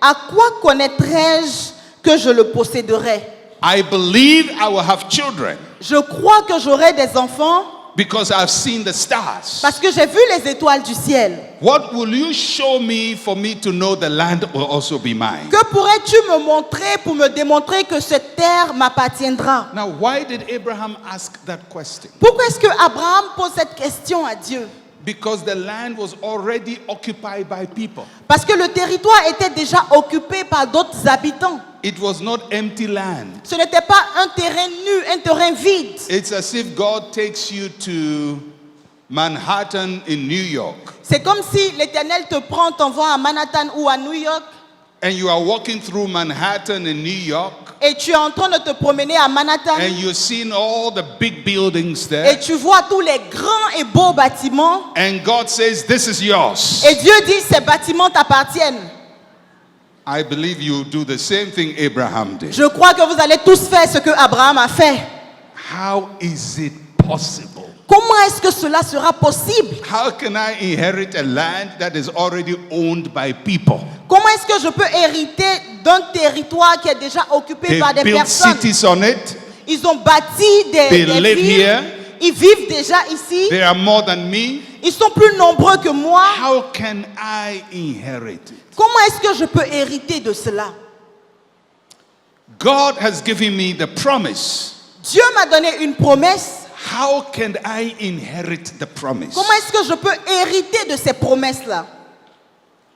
à quoi connaîtrai-je que je le posséderai? I believe I will have children Je crois que j'aurai des enfants because I've seen the stars. parce que j'ai vu les étoiles du ciel. What will you show me for me to know the land will also be mine? Que pourrais-tu me montrer pour me démontrer que cette terre m'appartiendra? Now, why did Abraham ask that question? Pourquoi est-ce que Abraham pose cette question à Dieu? Because the land was already occupied by people. Parce que le territoire était déjà occupé par d'autres habitants. It was not empty land. Ce n'était pas un terrain nu, un terrain vide. It's as if God takes you to Manhattan in New York C'est comme si l'Éternel te prend, t'envoie à Manhattan ou à New York and you are walking through Manhattan in New York et tu es en train de te promener à Manhattan and you're seeing all the big buildings et there. tu vois tous les grands et beaux bâtiments And God says, this is yours. et Dieu dit ces bâtiments t'appartiennent. I believe you do the same thing Abraham did. Je crois que vous allez tous faire ce que Abraham a fait. How is it possible? Comment est-ce que cela sera possible? How can I inherit a land that is already owned by people? Comment est-ce que je peux hériter d'un territoire qui est déjà occupé They par des built personnes? cities on it. Ils ont bâti They des live villes. here. Ils vivent déjà ici. They are more than me. Ils sont plus nombreux que moi. How can I inherit it? Comment est-ce que je peux hériter de cela? God has given me the promise. Dieu m'a donné une promesse. How can I inherit the promise? Comment est-ce que je peux hériter de ces promesses-là?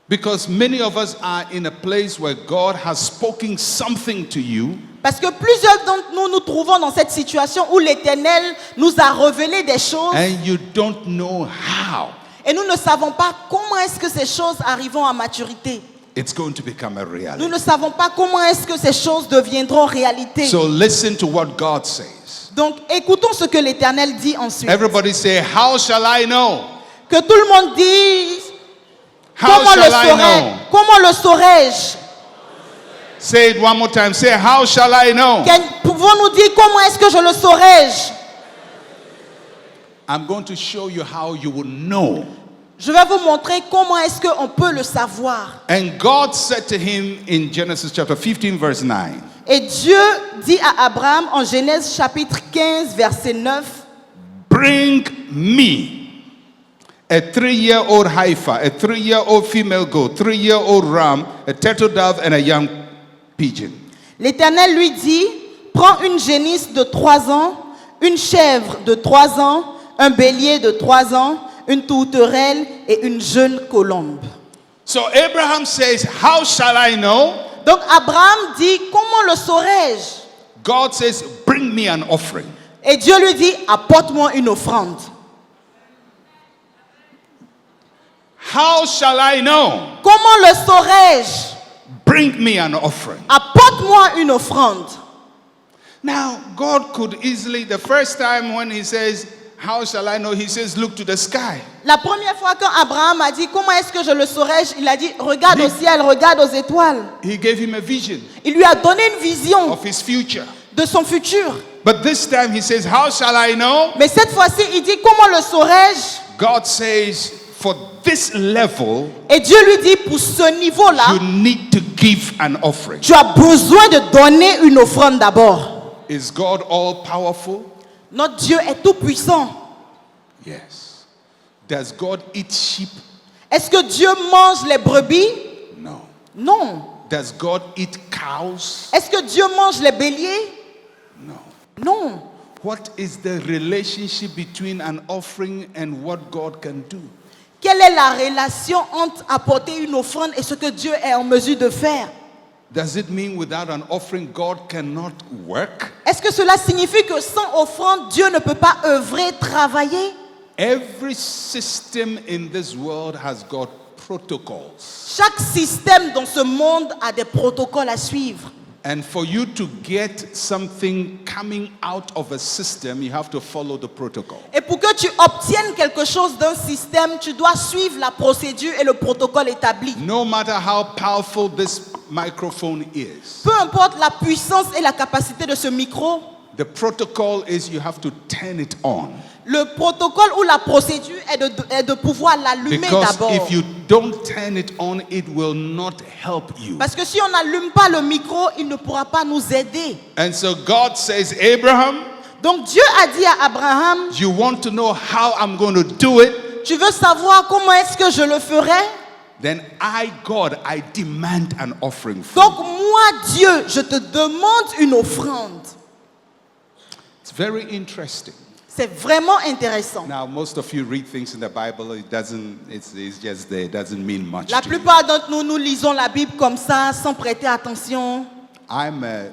Because many of us are in a place where God has spoken something to you, Parce que plusieurs d'entre nous nous trouvons dans cette situation où l'Éternel nous a révélé des choses and you don't know how et nous ne savons pas comment est-ce que ces choses arriveront à maturité. it's going to become a Nous reality. ne savons pas comment est-ce que ces choses deviendront réalité. So listen to what God says. Donc, écoutons ce que l'Éternel dit ensuite. Everybody say, how shall I know? Que tout le monde dise, How comment le shall I know? saurais? Comment le saurais-je? Say it one more time. Say, how shall I know? Pouvons-nous dire comment est-ce que je le saurais-je? I'm going to show you how you will know. Je vais vous montrer comment est-ce qu'on peut le savoir. And God said to him in Genesis chapter 15 verse 9. Et Dieu dit à Abraham en Genèse chapitre 15 verset 9, Bring me a 3-year-old heifer, a 3-year-old female goat, 3-year-old ram, a turtle dove, and a young pigeon. l'Éternel lui dit, prends une génisse de 3 ans, une chèvre de 3 ans, un bélier de 3 ans, une tourterelle et une jeune colombe. So Abraham says, how shall I know? Donc Abraham dit, comment le saurais-je? God says, bring me an offering. Et Dieu lui dit, apporte-moi une offrande. How shall I know? Comment le saurais-je? Bring me an offering. Apporte-moi une offrande. Now, God could easily, the first time when he says, how shall I know? He says, look to the sky. La première fois quand Abraham a dit, comment est-ce que je le saurais-je? Il a dit, regarde au ciel, regarde aux étoiles. He gave him a vision Il lui a donné une vision of his future. de son futur. But this time he says, how shall I know? Mais cette fois-ci, il dit, comment le saurais-je? God says, for this level, Et Dieu lui dit, pour ce niveau-là, you need to give an offering. tu as besoin de donner une offrande d'abord. Is God all powerful? Notre Dieu est tout puissant. Yes. Does God eat sheep? Est-ce que Dieu mange les brebis? No. Non. Does God eat cows? Est-ce que Dieu mange les béliers? No. Non. What is the relationship between an offering and what God can do? Quelle est la relation entre apporter une offrande et ce que Dieu est en mesure de faire? Does it mean without an offering God cannot work? Est-ce que cela signifie que sans offrande, Dieu ne peut pas œuvrer, travailler? Every system in this world has got protocols. Chaque système dans ce monde a des protocoles à suivre. And for you to get something coming out of a system, you have to follow the protocol. Et pour que tu obtiennes quelque chose d'un système, tu dois suivre la procédure et le protocole établi. No matter how powerful this microphone is, Peu importe la puissance et la capacité de ce micro, the protocol is you have to turn it on. le protocole ou la procédure est de pouvoir l'allumer Because d'abord. if you don't turn it on, it will not help you. Parce que si on n'allume pas le micro, il ne pourra pas nous aider. And so God says, Abraham, Donc Dieu a dit à Abraham, you want to know how I'm going to do it? tu veux savoir comment est-ce que je le ferai? Then I, God, I demand an offering from Donc moi, Dieu, je te demande une offrande. It's very interesting. C'est vraiment intéressant. Now, most of you read things in the Bible, it's just there, it doesn't mean much La to you. plupart d'entre nous, nous lisons la Bible comme ça, sans prêter attention. I'm a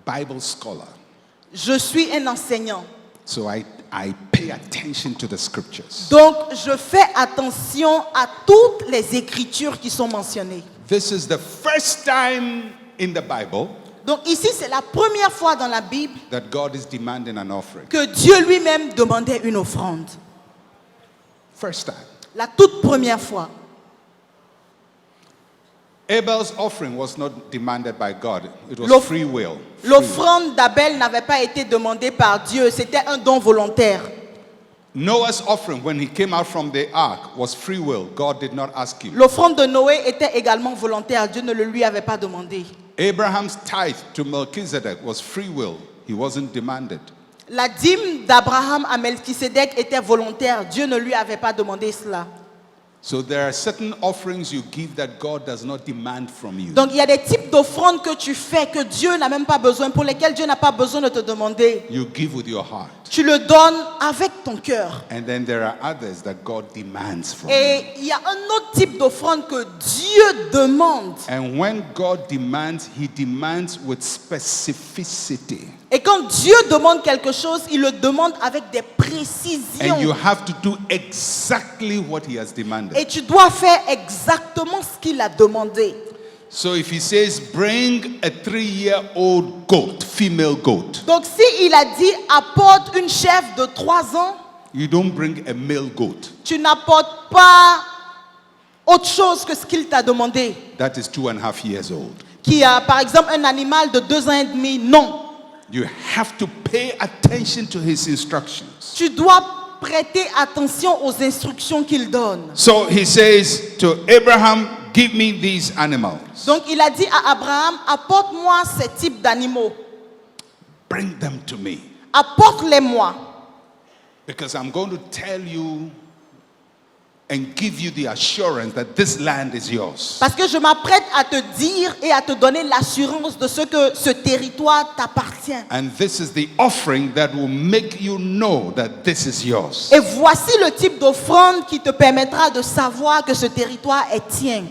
Bible scholar, Je suis un enseignant. so I pay attention to the scriptures. Donc, je fais attention à toutes les écritures qui sont mentionnées. This is the first time in the Bible Donc ici, c'est la première fois dans la Bible that God is demanding an offering. que Dieu lui-même demandait une offrande. First time. La toute première fois. Abel's offering was not demanded by God. It was L'off- free will. L'offrande d'Abel n'avait pas été demandée par Dieu, c'était un don volontaire. Noah's offering, when he came out from the ark, was free will. God did not ask him. L'offrande de Noé était également volontaire, Dieu ne le lui avait pas demandé. Abraham's tithe to Melchizedek was free will. He wasn't demanded. La dîme d'Abraham à Melchisédek était volontaire, Dieu ne lui avait pas demandé cela. So there are certain offerings you give that God does not demand from you. Donc il y a des types d'offrandes que tu fais que Dieu n'a même pas besoin, pour lesquelles Dieu n'a pas besoin de te demander. You give with your heart. Tu le donnes avec ton cœur. And then there are others that God demands from you. Et il y a un autre type d'offrande que Dieu demande. And when God demands, he demands with specificity. Et quand Dieu demande quelque chose, il le demande avec des précisions. And you have to do exactly what he has demanded. Et tu dois faire exactement ce qu'il a demandé. So if he says, bring a 3-year-old goat, female goat, Donc si il a dit apporte une chèvre de 3 ans, you don't bring a male goat. tu n'apportes pas autre chose que ce qu'il t'a demandé. That is 2.5 years old. Qui a par exemple un animal de 2 ans et demi, non. You have to pay attention to his instructions. Tu dois prêter attention aux instructions qu'il donne. So he says to Abraham, give me these animals. Donc il a dit à Abraham, apporte-moi ces types d'animaux. Bring them to me. Apporte-les-moi. Because I'm going to tell you and give you the assurance that this land is yours. Parce que je m'apprête à te dire et à te donner l'assurance de ce que ce territoire t'appartient. And this is the offering that will make you know that this is yours. Et voici le type d'offrande qui te permettra de savoir que ce territoire est tien.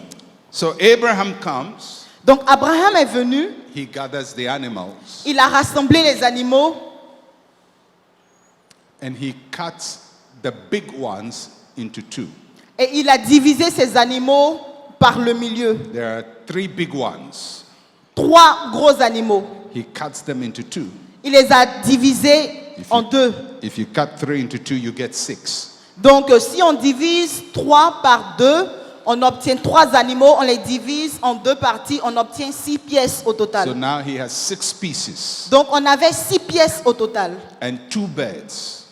So Abraham comes, Donc Abraham est venu, he gathers the animals, il a rassemblé les animaux and he cuts the big ones into 2. et il a divisé ces animaux par le milieu. There are 3 big ones. 3 gros animaux. He cuts them into 2. Il les a divisés en 2. If you cut 3 into 2, you get 6. Donc si on divise 3 par 2, on obtient 3 animaux, on les divise en 2 parties, on obtient 6 pièces au So total. now he has 6 pieces Donc on avait 6 pièces au total. and 2 birds.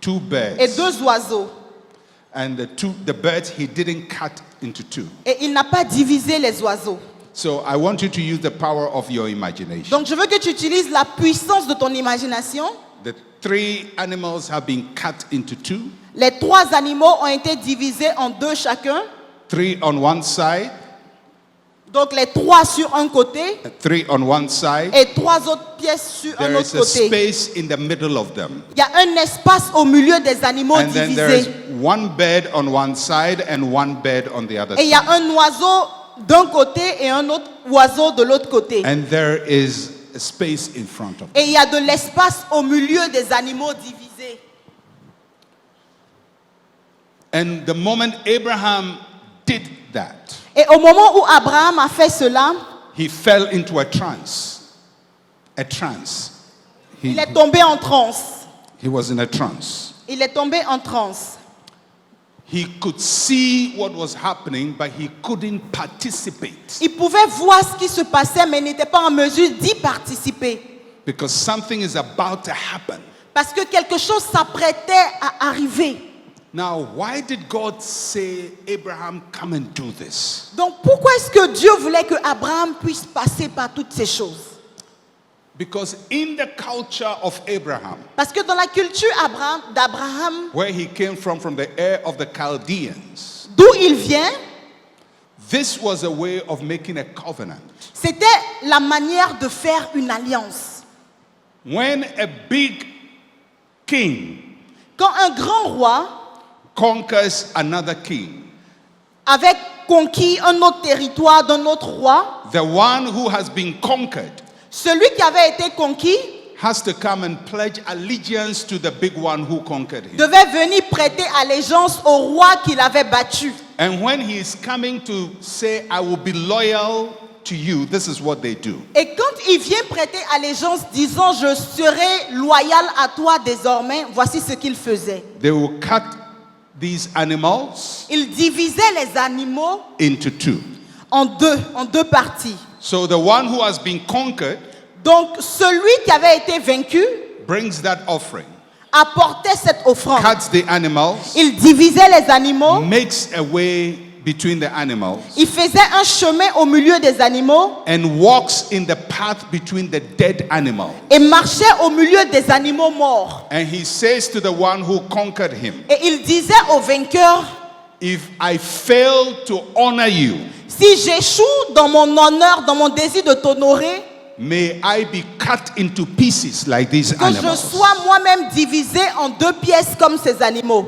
2 birds. Et 2 oiseaux. And the birds he didn't cut into 2. Et il n'a pas divisé les oiseaux. So I want you to use the power of your imagination. Donc je veux que tu utilises la puissance de ton imagination. The 3 animals have been cut into 2. Les 3 animaux ont été divisés en 2 chacun. 3 on one side, Donc les 3 sur un côté 3 on one side. et 3 autres pièces sur un There autre is a côté. space in the middle of them. Il y a un espace au milieu des animaux And then there is divisés. one bird on one side and one bird on the other Et il y a side. un oiseau d'un côté et un autre oiseau de l'autre côté. And there is a space in front of them. Et il y a de l'espace au milieu des animaux divisés. And the moment Abraham did that, Et au moment où Abraham a fait cela, he fell into a trance. A trance. il est tombé en transe. He was in a trance. Il est tombé en transe. He could see what was happening, but he couldn't participate Il pouvait voir ce qui se passait, mais n'était pas en mesure d'y participer. because something is about to happen. Parce que quelque chose s'apprêtait à arriver. Now, why did God say, Abraham, come and do this? Donc pourquoi est-ce que Dieu voulait que Abraham puisse passer par toutes ces choses? Because in the culture of Abraham, Parce que dans la culture d'Abraham, where he came from the Ur of the Chaldeans, d'où il vient, this was a way of making a covenant. c'était la manière de faire une alliance. When a big king Quand un grand roi conquers another king, avait conquis un autre territoire d'un autre roi, the one who has been conquered celui qui avait été conquis has to come and pledge allegiance to the big one who conquered him. devait venir prêter allégeance au roi qui l'avait battu. And when he is coming to say, I will be loyal to you, this is what they do. Et quand il vient prêter allégeance disant je serai loyal à toi désormais, voici ce qu'il faisait. They will cut these animals Il divisait les animaux into 2. en deux parties. So the one who has been conquered Donc celui qui avait été vaincu brings that offering, apportait cette offrande. cuts the animals, Il divisait les animaux, makes a way between the animals, il faisait un chemin au milieu des animaux and walks in the path between the dead animals. et marchait au milieu des animaux morts. And he says to the one who conquered him, Et il disait au vainqueur, if I fail to honor you, si j'échoue dans mon honneur, dans mon désir de t'honorer, may I be cut into pieces like these que je animals. sois moi-même divisé en 2 pièces comme ces animaux.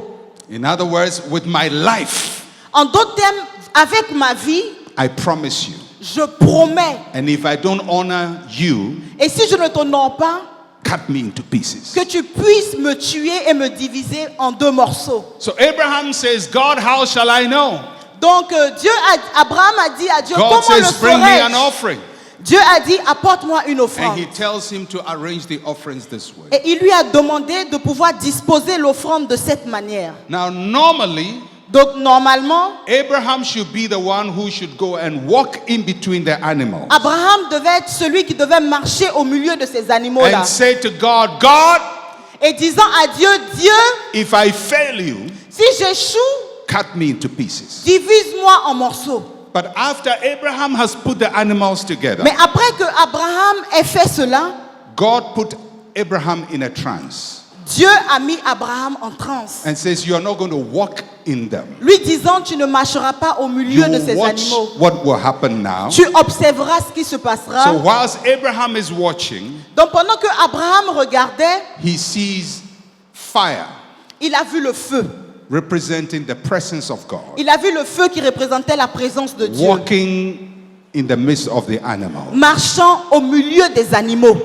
In other words, with my life, En d'autres termes, avec ma vie, I promise you. je promets. And if I don't honor you, Et si je ne t'honore pas, cut me into pieces. que tu puisses me tuer et me diviser en 2 morceaux. So Abraham says, God, how shall I know? Donc Abraham a dit à Dieu, God comment le says, bring me an ferai-je? offering. Dieu a dit, apporte-moi une And offrande. he tells him to arrange the offerings this way. Et il lui a demandé de pouvoir disposer l'offrande de cette manière. Now, normally, Donc normalement, Abraham should be the one who should go and walk in between the animals Abraham devait être celui qui devait marcher au milieu de ces animaux-là. and say to God, God, Et disant à Dieu, Dieu, if I fail you, si j'échoue, cut me into pieces. divise-moi en morceaux. But after Abraham has put the animals together, Mais après que Abraham ait fait cela, God put Abraham in a trance Dieu a mis Abraham en transe, and says, you are not going to walk in them. lui disant, tu ne marcheras pas au You milieu de ces watch animaux. what will happen now. Tu observeras ce qui se passera. So whilst Abraham is watching, Donc pendant que Abraham regardait, he sees fire il a vu le feu. representing the presence of God Il a vu le feu qui représentait la présence de Dieu, walking in the midst of the animal. marchant au milieu des animaux.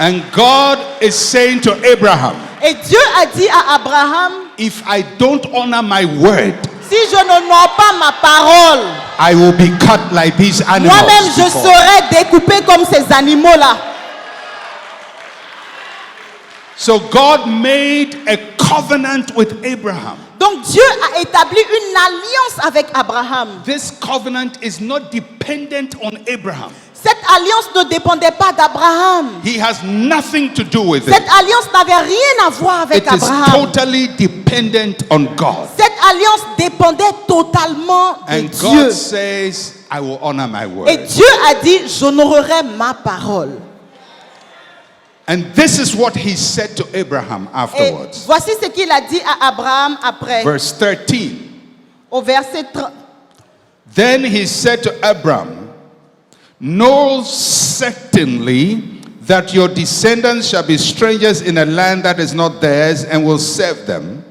And God is saying to Abraham, Et Dieu a dit à Abraham, if I don't honor my word, si je n'honore pas ma parole, I will be cut like these animals. moi-même je before." serai découpé comme ces animaux-là. So God made a covenant with Abraham. Donc Dieu a établi une alliance avec Abraham. This covenant is not dependent on Abraham. Cette alliance ne dépendait pas d'Abraham. He has nothing to do with it. Cette alliance n'avait rien à voir avec It is Abraham. totally dependent on God. Cette alliance dépendait totalement de And Dieu. God says, I will honor my Et word. Dieu a dit, j'honorerai ma parole. And this is what he said to Abraham Et afterwards. voici ce qu'il a dit à Abraham après, Verse 13. au verset 30. Then he said to Abram, know certainly that your descendants shall be strangers in a land that is not theirs, and will serve them,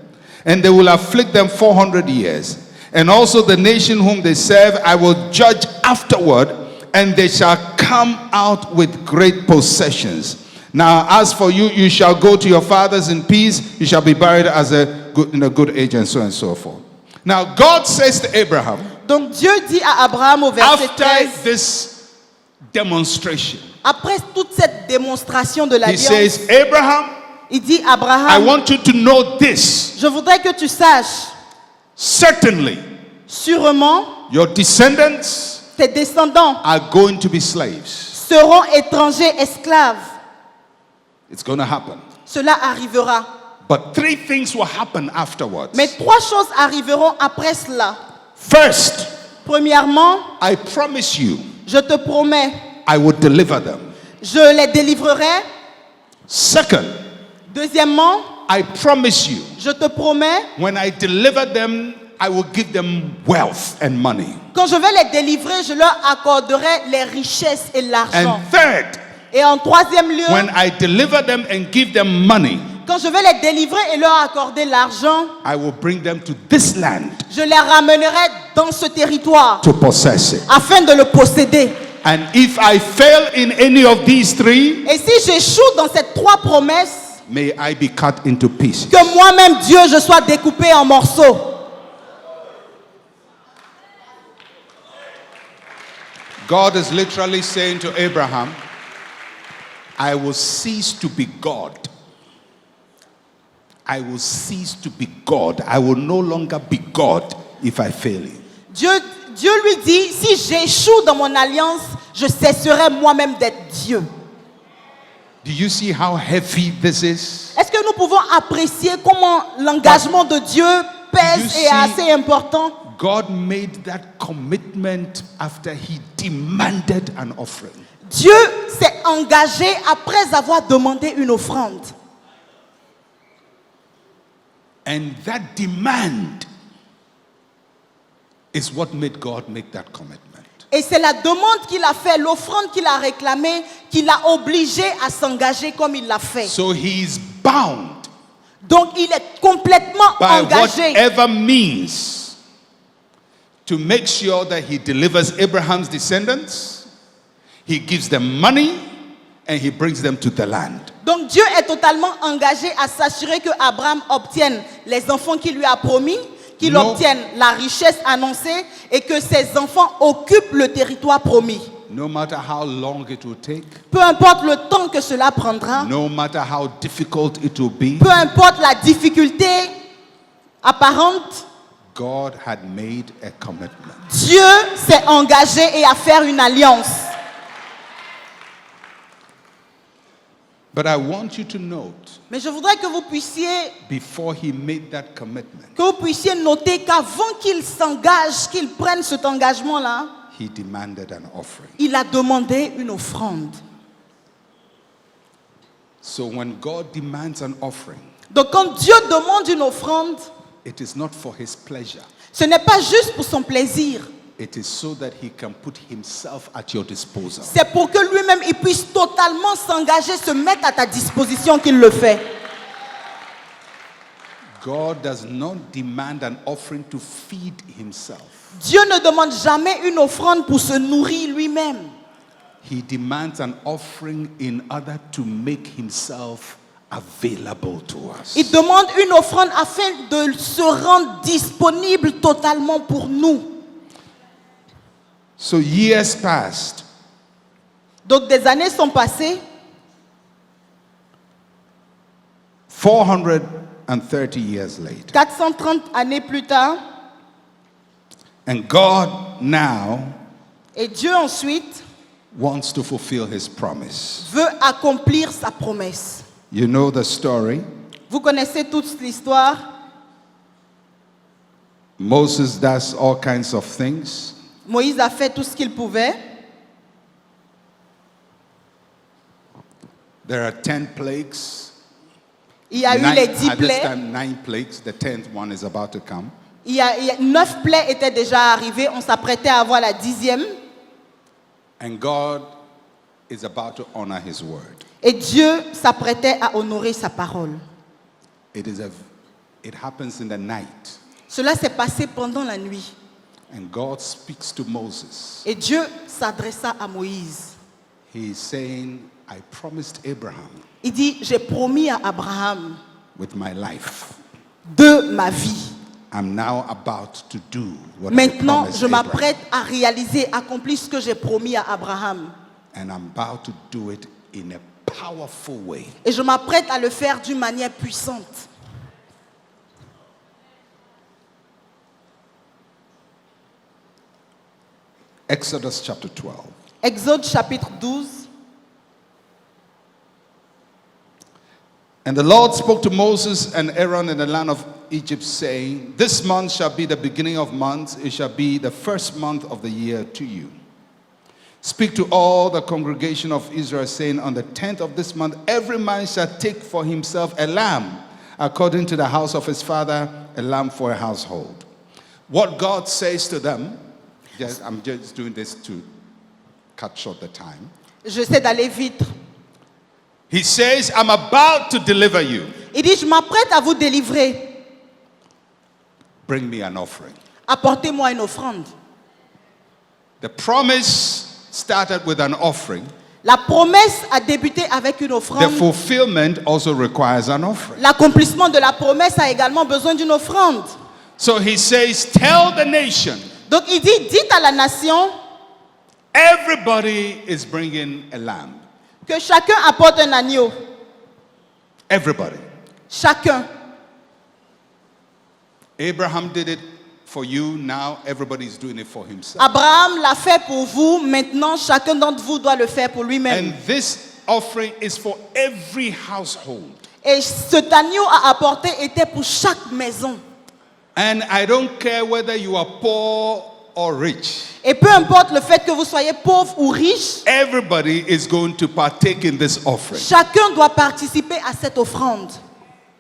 and they will afflict them 400 years. And also the nation whom they serve I will judge afterward, and they shall come out with great possessions. Now as for you, you shall go to your fathers in peace, you shall be buried in a good age, and so forth. Now God says to Abraham, Donc Dieu dit à Abraham au verset after 13, this demonstration, après toute cette démonstration de he l'alliance, says, Abraham, il dit, I Abraham, want you to know this. je voudrais que tu saches, Certainly, sûrement, your descendants tes descendants are going to be slaves. seront étrangers, esclaves. It's going to happen. Cela arrivera. But three things will happen afterwards. Mais trois choses arriveront après cela. First, Premièrement, I promise you, je te promets, I will deliver them. je les délivrerai. Second, Deuxièmement, I promise you, je te promets, when I deliver them, I will give them wealth and money. quand je vais les délivrer, je leur accorderai les richesses et l'argent. And third, Et en troisième lieu, when I deliver them and give them money, quand je vais les délivrer et leur accorder l'argent, I will bring them to this land je les ramènerai dans ce territoire to possess it. afin de le posséder. And if I fail in any of these three, Et si j'échoue dans ces trois promesses, may I be cut into pieces. que moi-même, Dieu, je sois découpé en morceaux. God is literally saying to Abraham, I will cease to be God. I will cease to be God. I will no longer be God if I fail you. Dieu lui dit, si j'échoue dans mon alliance, je cesserai moi-même d'être Dieu. Do you see how heavy this is? Est-ce que nous pouvons apprécier comment l'engagement de Dieu pèse et est assez important? God made that commitment after he demanded an offering. Dieu s'est engagé après avoir demandé une offrande. And that demand is what made God make that commitment. Et c'est la demande qu'il a fait, l'offrande qu'il a réclamée, qui l'a obligé à s'engager comme il l'a fait. So he is bound Donc il est complètement by engagé whatever means to make sure that he delivers Abraham's descendants, he gives them money, and he brings them to the land. Donc Dieu est totalement engagé à s'assurer que Abraham obtienne les enfants qu'il lui a promis, qu'il No. obtienne la richesse annoncée et que ses enfants occupent le territoire promis. No matter how long it will take, Peu importe le temps que cela prendra, no matter how difficult it will be, peu importe la difficulté apparente, God had made a commitment. Dieu s'est engagé et a fait une alliance. But I want you to note, Mais je voudrais que vous puissiez before he made that commitment, noter qu'avant qu'il s'engage, qu'il prenne cet engagement-là, he demanded an offering. il a demandé une offrande. So when God demands an offering, Donc quand Dieu demande une offrande, it is not for his pleasure. ce n'est pas juste pour son plaisir. It is so that he can put himself at your disposal. C'est pour que lui-même il puisse totalement s'engager, se mettre à ta disposition qu'il le fait. God does not demand an offering to feed himself. Dieu ne demande jamais une offrande pour se nourrir lui-même. He demands an offering in order to make himself available to us. Il demande une offrande afin de se rendre disponible totalement pour nous. So years passed. Donc des années sont passées. 430 years later. 430 années plus tard. And God now Et Dieu ensuite wants to fulfill his promise. veut accomplir sa promesse. You know the story. Vous connaissez toute l'histoire. Moses does all kinds of things. Moïse a fait tout ce qu'il pouvait. There are 10 plagues. Il y a eu les 10 At this plaies. time, 9 plagues. The 10th one is about to come. 9 plaies étaient déjà arrivées. On s'apprêtait à avoir la 10e. And God is about to honor his word. Et Dieu s'apprêtait à honorer sa parole. It happens in the night. Cela s'est passé pendant la nuit. And God speaks to Moses. Et Dieu s'adressa à Moïse. He is saying, I promised Abraham Il dit, j'ai promis à Abraham with my life. de ma vie. I'm now about to do what Maintenant, I promised je Abraham. m'apprête à réaliser, accomplir ce que j'ai promis à Abraham. And I'm about to do it in a powerful way. Et je m'apprête à le faire d'une manière puissante. Exodus chapter 12. Exode chapitre 12. And the Lord spoke to Moses and Aaron in the land of Egypt, saying, This month shall be the beginning of months. It shall be the first month of the year to you. Speak to all the congregation of Israel, saying, On the 10th of this month, every man shall take for himself a lamb, according to the house of his father, a lamb for a household. What God says to them, I'm just doing this to cut short the time. J'essaie d'aller vite. He says, I'm about to deliver you. Il dit, je m'apprête à vous délivrer. Bring me an offering. Apportez-moi une offrande. The promise started with an offering. La promesse a débuté avec une The offrande. fulfillment also requires an offering. L'accomplissement de la promesse a également besoin d'une offrande. So he says, tell the nation, Donc il dit, dites à la nation everybody is bringing a lamb. que chacun apporte un agneau. Everybody. Chacun. Abraham did it for you. Now everybody is doing it for himself. Abraham l'a fait pour vous. Maintenant, chacun d'entre vous doit le faire pour lui-même. And this offering is for every household. Et cet agneau à apporter était pour chaque maison. And I don't care whether you are poor or rich. Et peu importe le fait que vous soyez pauvre ou riche, Everybody is going to partake in this offering. chacun doit participer à cette offrande.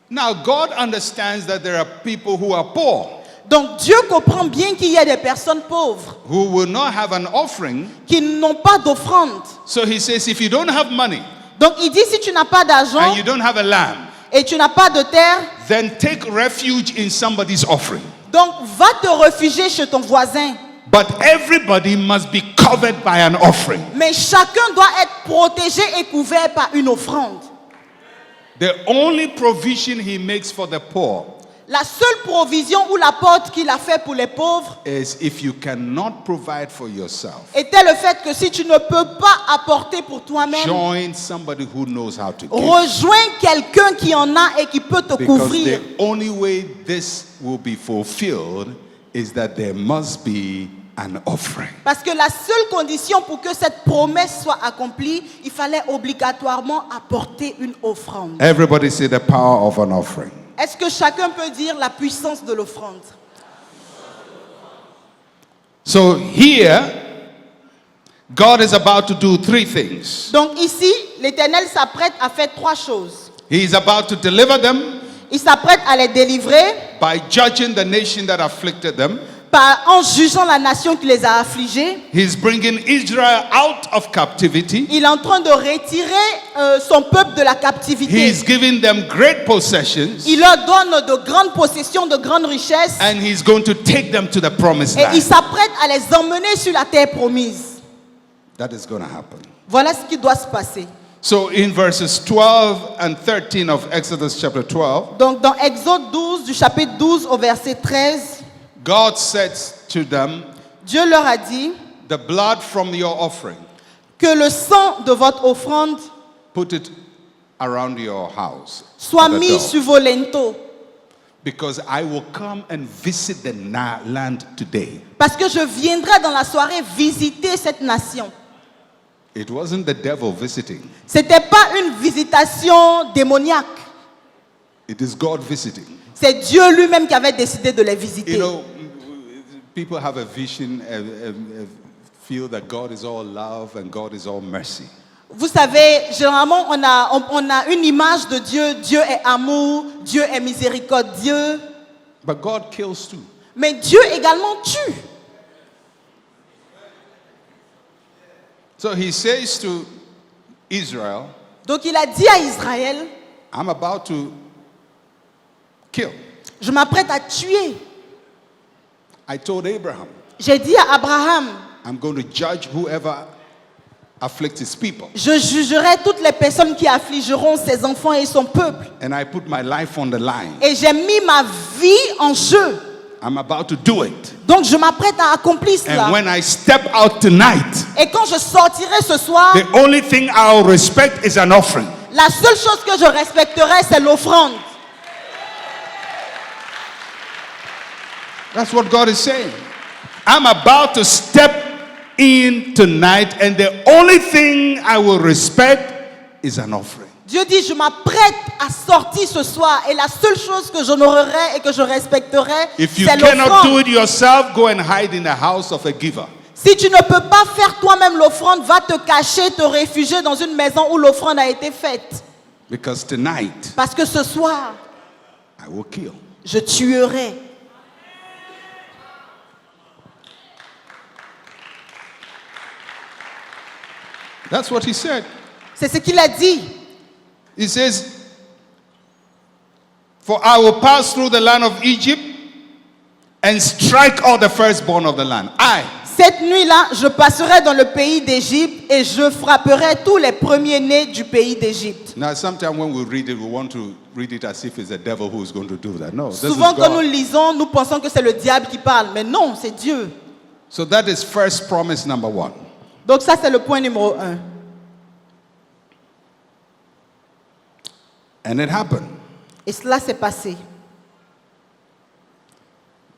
Now, God understands that there are people who are poor, Donc Dieu comprend bien qu'il y a des personnes pauvres who will not have an offering. qui n'ont pas d'offrande. So he says, if you don't have money Donc il dit, si tu n'as pas d'argent and you don't have a lamb, et tu n'as pas de terre, then take refuge in somebody's offering. donc va te réfugier chez ton voisin. But everybody must be covered by an offering. Mais chacun doit être protégé et couvert par une offrande. The only provision he makes for the poor La seule provision ou la porte qu'il a fait pour les pauvres is if you cannot provide for yourself, était le fait que si tu ne peux pas apporter pour toi-même, join somebody who knows how to give. rejoins quelqu'un qui en a et qui peut te Because couvrir. the only way this will be fulfilled is that there must be an offering. Parce que la seule condition pour que cette promesse soit accomplie, il fallait obligatoirement apporter une offrande. Everybody say the power of an offering. Est-ce que chacun peut dire la puissance de l'offrande? So here, God is about to do three things. Donc ici, l'Éternel s'apprête à faire trois choses. He is about to deliver them Il s'apprête à les délivrer by judging the nation that afflicted them. en jugeant la nation qui les a affligés. He's bringing Israel out of captivity. Il est en train de retirer son peuple de la captivité. He's giving them great possessions. Il leur donne de grandes possessions, de grandes richesses. And he's going to take them to the promised Et il land. s'apprête à les emmener sur la terre promise. That is going to happen. Voilà ce qui doit se passer. So in verses 12 and 13 of Exodus chapter 12, Donc dans Exode 12, du chapitre 12 au verset 13, God says to them, Dieu leur a dit the blood from your offering, que le sang de votre offrande put it around your house, soit at the mis door, sur vos linteaux. because I will come and visit the land today. Parce que je viendrai dans la soirée visiter cette nation. It wasn't the devil visiting. Ce n'était pas une visitation démoniaque. It is God visiting. C'est Dieu lui-même qui avait décidé de les visiter. You know, people have a vision, feel that God is all love and God is all mercy. Vous savez, généralement, on a une image de Dieu. Dieu est amour, Dieu est miséricordieux. But God kills too. Mais Dieu également tue. So he says to Israel, Donc il a dit à Israël, I'm about to kill. je m'apprête à tuer. I told Abraham, J'ai dit à Abraham, I'm going to judge whoever afflicts his people. je jugerai toutes les personnes qui affligeront ses enfants et son peuple. And I put my life on the line. Et j'ai mis ma vie en jeu. I'm about to do it. Donc je m'apprête à accomplir cela. And when I step out tonight, Et quand je sortirai ce soir, the only thing I'll respect is an offering. la seule chose que je respecterai, c'est l'offrande. That's what God is saying. I'm about to step in tonight, and the only thing I will respect is an offering. Dieu dit, je m'apprête à sortir ce soir et la seule chose que j'honorerai et que je respecterai, If you c'est cannot do l'offrande. it yourself, go and hide in the house of a giver. Si tu ne peux pas faire toi-même l'offrande, va te cacher, te réfugier dans une maison où l'offrande a été faite. Because tonight, Parce que ce soir, I will kill. je tuerai. That's what he said. C'est ce qu'il a dit. He says, for I will pass through the land of Egypt and strike all the firstborn of the land. Cette nuit-là, je passerai dans le pays d'Égypte et je frapperai tous les premiers-nés du pays d'Égypte. Now, sometimes when we read it, we want to read it as if it's the devil who is going to do that. No, this is Souvent, quand nous God. lisons, nous pensons que c'est le diable qui parle. Mais non, c'est Dieu. So that is first promise number one. Donc ça, c'est le point numéro 1. And it happened. Et cela s'est passé.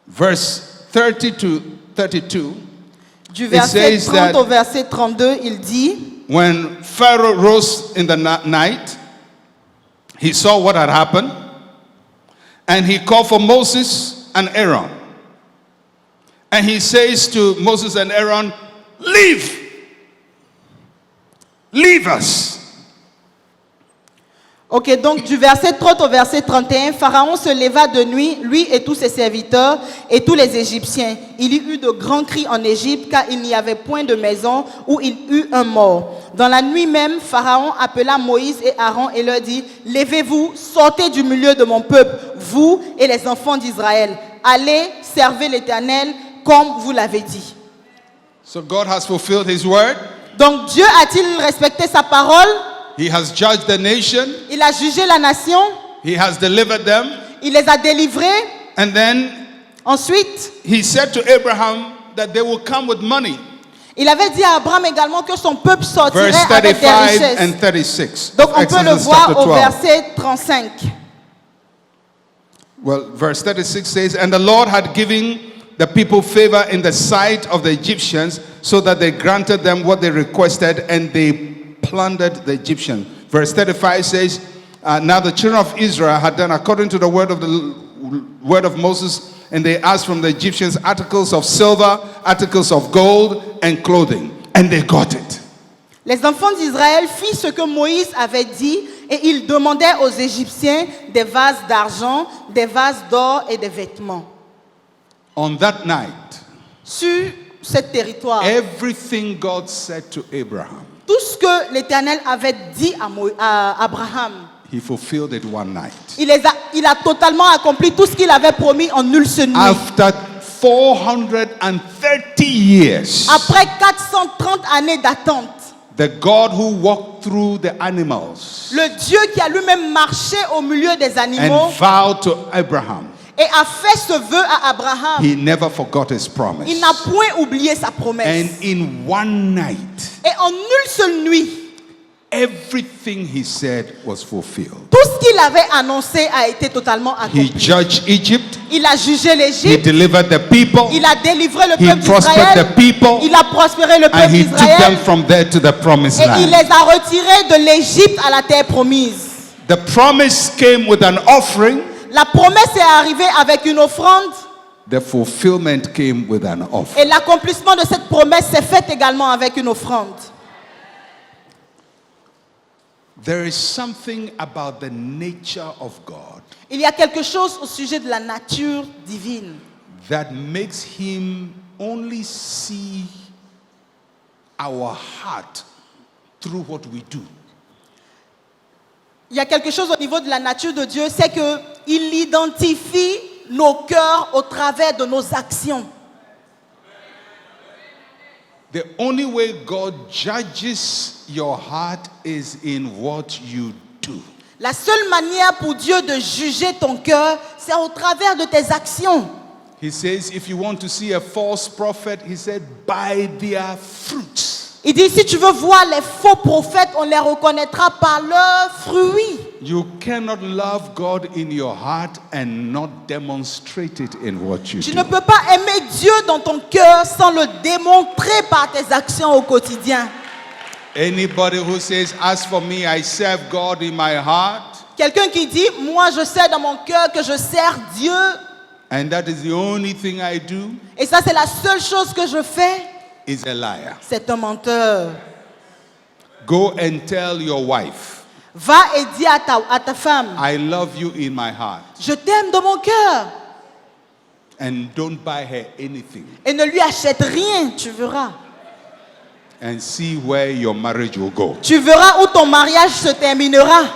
Verse 30 to 32, Du verset says 30 that- au verset 32, il dit, when Pharaoh rose in the night, he saw what had happened, and he called for Moses and Aaron. And he says to Moses and Aaron, leave us. Ok, donc du verset 30 au verset 31, Pharaon se leva de nuit, lui et tous ses serviteurs et tous les Égyptiens. Il y eut de grands cris en Égypte, car il n'y avait point de maison où il eut un mort. Dans la nuit même, Pharaon appela Moïse et Aaron et leur dit, levez-vous, sortez du milieu de mon peuple, vous et les enfants d'Israël. Allez, servez l'Éternel comme vous l'avez dit. So God has fulfilled his word. Donc Dieu a-t-il respecté sa parole? He has judged the nation. Il a jugé la nation, He has delivered them. Il les a délivrés. And then Ensuite, he said to Abraham that they will come with money. il avait dit à Abraham également que son peuple sortirait Verse avec des 35 richesses. and 36. Donc on peut le Exodus voir chapter au 12. verset 35. Well, verse 36 says, and the Lord had given the people favor in the sight of the Egyptians, so that they granted them what they requested, and they plundered the Egyptians. Verse 35 says, now the children of Israel had done according to the word of Moses, and they asked from the Egyptians articles of silver, articles of gold, and clothing, and they got it. Les enfants d'Israël firent ce que Moïse avait dit et ils demandaient aux Égyptiens des vases d'argent, des vases d'or et des vêtements. On that night, Sur ce territoire, everything God said to Abraham, tout ce que l'Éternel avait dit à Abraham, he fulfilled it one night. il a totalement accompli tout ce qu'il avait promis en une seule nuit. After 430 years, Après 430 années d'attente, the God who walked through the animals le Dieu qui a lui-même marché au milieu des animaux and vowed to Abraham, et a fait ce vœu à Abraham, he never forgot his promise. il n'a point oublié sa promesse. And in one night, Et en une seule nuit, everything he said was fulfilled. tout ce qu'il avait annoncé a été totalement He accompli. judged Egypt, Il a jugé he l'Égypte, delivered the people, il a délivré le he peuple prospered d'Israël, the people, il a prospéré le and peuple he took d'Israël them from there to the promised et il land. les a retirés de l'Égypte à la terre promise. The promise came with an offering, La promesse est arrivée avec une offrande the fulfillment came with an offering. et l'accomplissement de cette promesse s'est fait également avec une offrande. There is something about the nature of God Il y a quelque chose au sujet de la nature divine that makes him only see our heart through what we do. Il y a quelque chose au niveau de la nature de Dieu, c'est qu'il identifie nos cœurs au travers de nos actions. The only way God judges your heart is in what you do. La seule manière pour Dieu de juger ton cœur, c'est au travers de tes actions. He says, if you want to see a false prophet, he said, by their fruits. Il dit, si tu veux voir les faux prophètes, on les reconnaîtra par leurs fruits. You cannot love God in your heart and not demonstrate it in what you Tu do. ne peux pas aimer Dieu dans ton cœur sans le démontrer par tes actions au quotidien. Anybody who says, as for me, I serve God in my heart, Quelqu'un qui dit, moi je sais dans mon cœur que je sers Dieu, and that is the only thing I do, et ça c'est la seule chose que je fais, is a liar. c'est un menteur. Go and tell your wife, Va et dis à ta femme, I love you in my heart, je t'aime de mon cœur, and don't buy her anything, et ne lui achète rien, tu verras. and see where your marriage will go. Tu verras où ton mariage se terminera.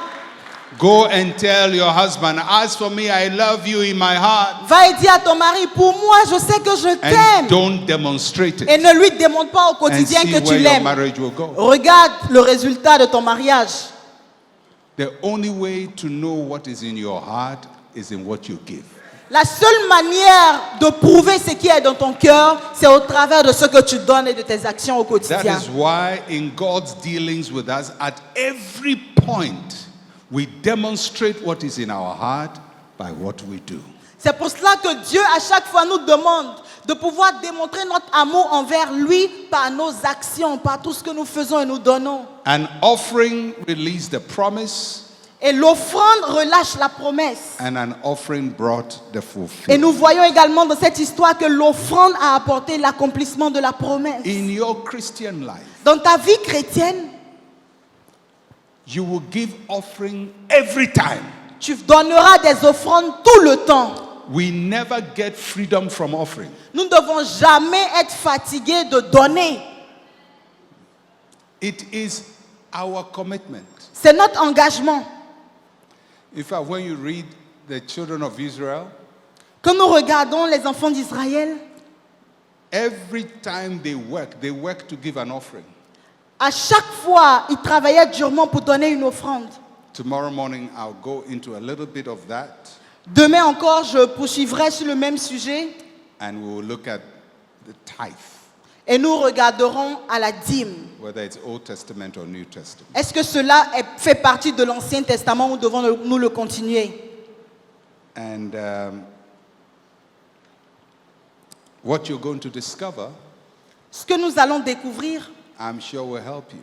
Go and tell your husband, as for me, I love you in my heart, Va et dis à ton mari, pour moi, je sais que je and t'aime. don't demonstrate Et it, ne lui démontre pas au and quotidien see que tu where your l'aimes. marriage will go. Regarde le résultat de ton mariage. The only way to know what is in your heart is in what you give. La seule manière de prouver ce qui est dans ton cœur, c'est au travers de ce que tu donnes et de tes actions au That quotidien. is why in God's dealings with us, at every point, we demonstrate what is in our heart by what we do. C'est pour cela que Dieu, à chaque fois, nous demande de pouvoir démontrer notre amour envers lui par nos actions, par tout ce que nous faisons et nous donnons. An offering released the promise, Et l'offrande relâche la promesse. and an offering brought the Et fulfillment. nous voyons également dans cette histoire que l'offrande a apporté l'accomplissement de la promesse. In your Christian life, Dans ta vie chrétienne, you will give offering every time. tu donneras des offrandes tout le temps. We never get freedom from offering. Nous ne devons jamais être fatigués de donner. It is our commitment. C'est notre engagement. In fact, when you read the children of Israel, Quand nous regardons les enfants d'Israël, every time they work to give an offering. à chaque fois, ils travaillaient durement pour donner une offrande. Tomorrow morning, I'll go into a little bit of that. Demain encore, je poursuivrai sur le même sujet and we will look at the tithe, et nous regarderons à la dîme. whether it's Old Testament or New Testament. Est-ce que cela fait partie de l'Ancien Testament ou devons-nous le continuer? And what you're going to discover, Ce que nous allons découvrir, I'm sure will help you.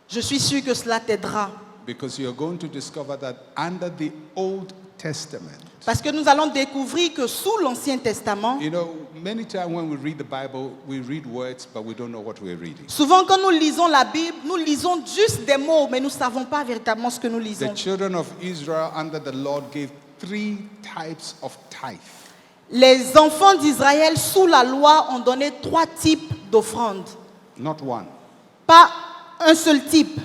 je suis sûr que cela t'aidera. Because you're going to discover that under the Old Testament, Parce que nous allons découvrir que sous l'Ancien Testament, you know, many times when we read the Bible, we read words, but we don't know what we're reading. souvent quand nous lisons la Bible, nous lisons juste des mots, mais nous ne savons pas véritablement ce que nous lisons. The children of Israel under the Lord gave 3 types of tithe. Les enfants d'Israël sous la loi ont donné 3 types d'offrandes. Not one. Pas un seul type.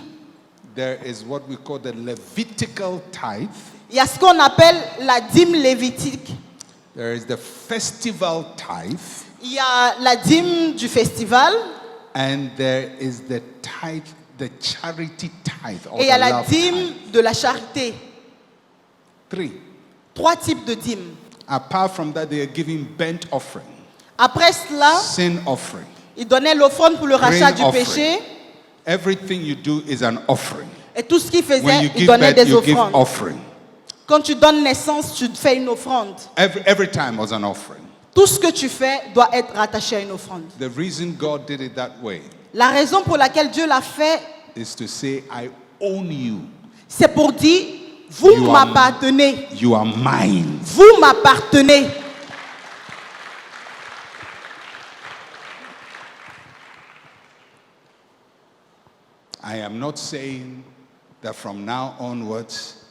There is what we call the Levitical tithe. Il y a ce qu'on appelle la dîme lévitique. There is the festival tithe. Il y a la dîme du festival. And there is the tithe, the charity tithe. Or Et il y a the la love dîme tithe. de la charité. 3. 3 types de dîmes. Apart from that, they are giving burnt offering, Après cela, sin offering. ils donnaient l'offrande pour le rachat Grain du offering. péché. Everything you do is an offering. Et tout ce qu'ils When faisaient, you ils give donnaient birth, des you give offrandes. offering. Quand tu donnes naissance, tu fais une offrande. Every time was an offering. Tout ce que tu fais doit être rattaché à une offrande. The reason God did it that way La raison pour laquelle Dieu l'a fait, is to say, I own you. c'est pour dire, vous You are- m'appartenez. You are mine. Vous m'appartenez. I am not saying that from now onwards,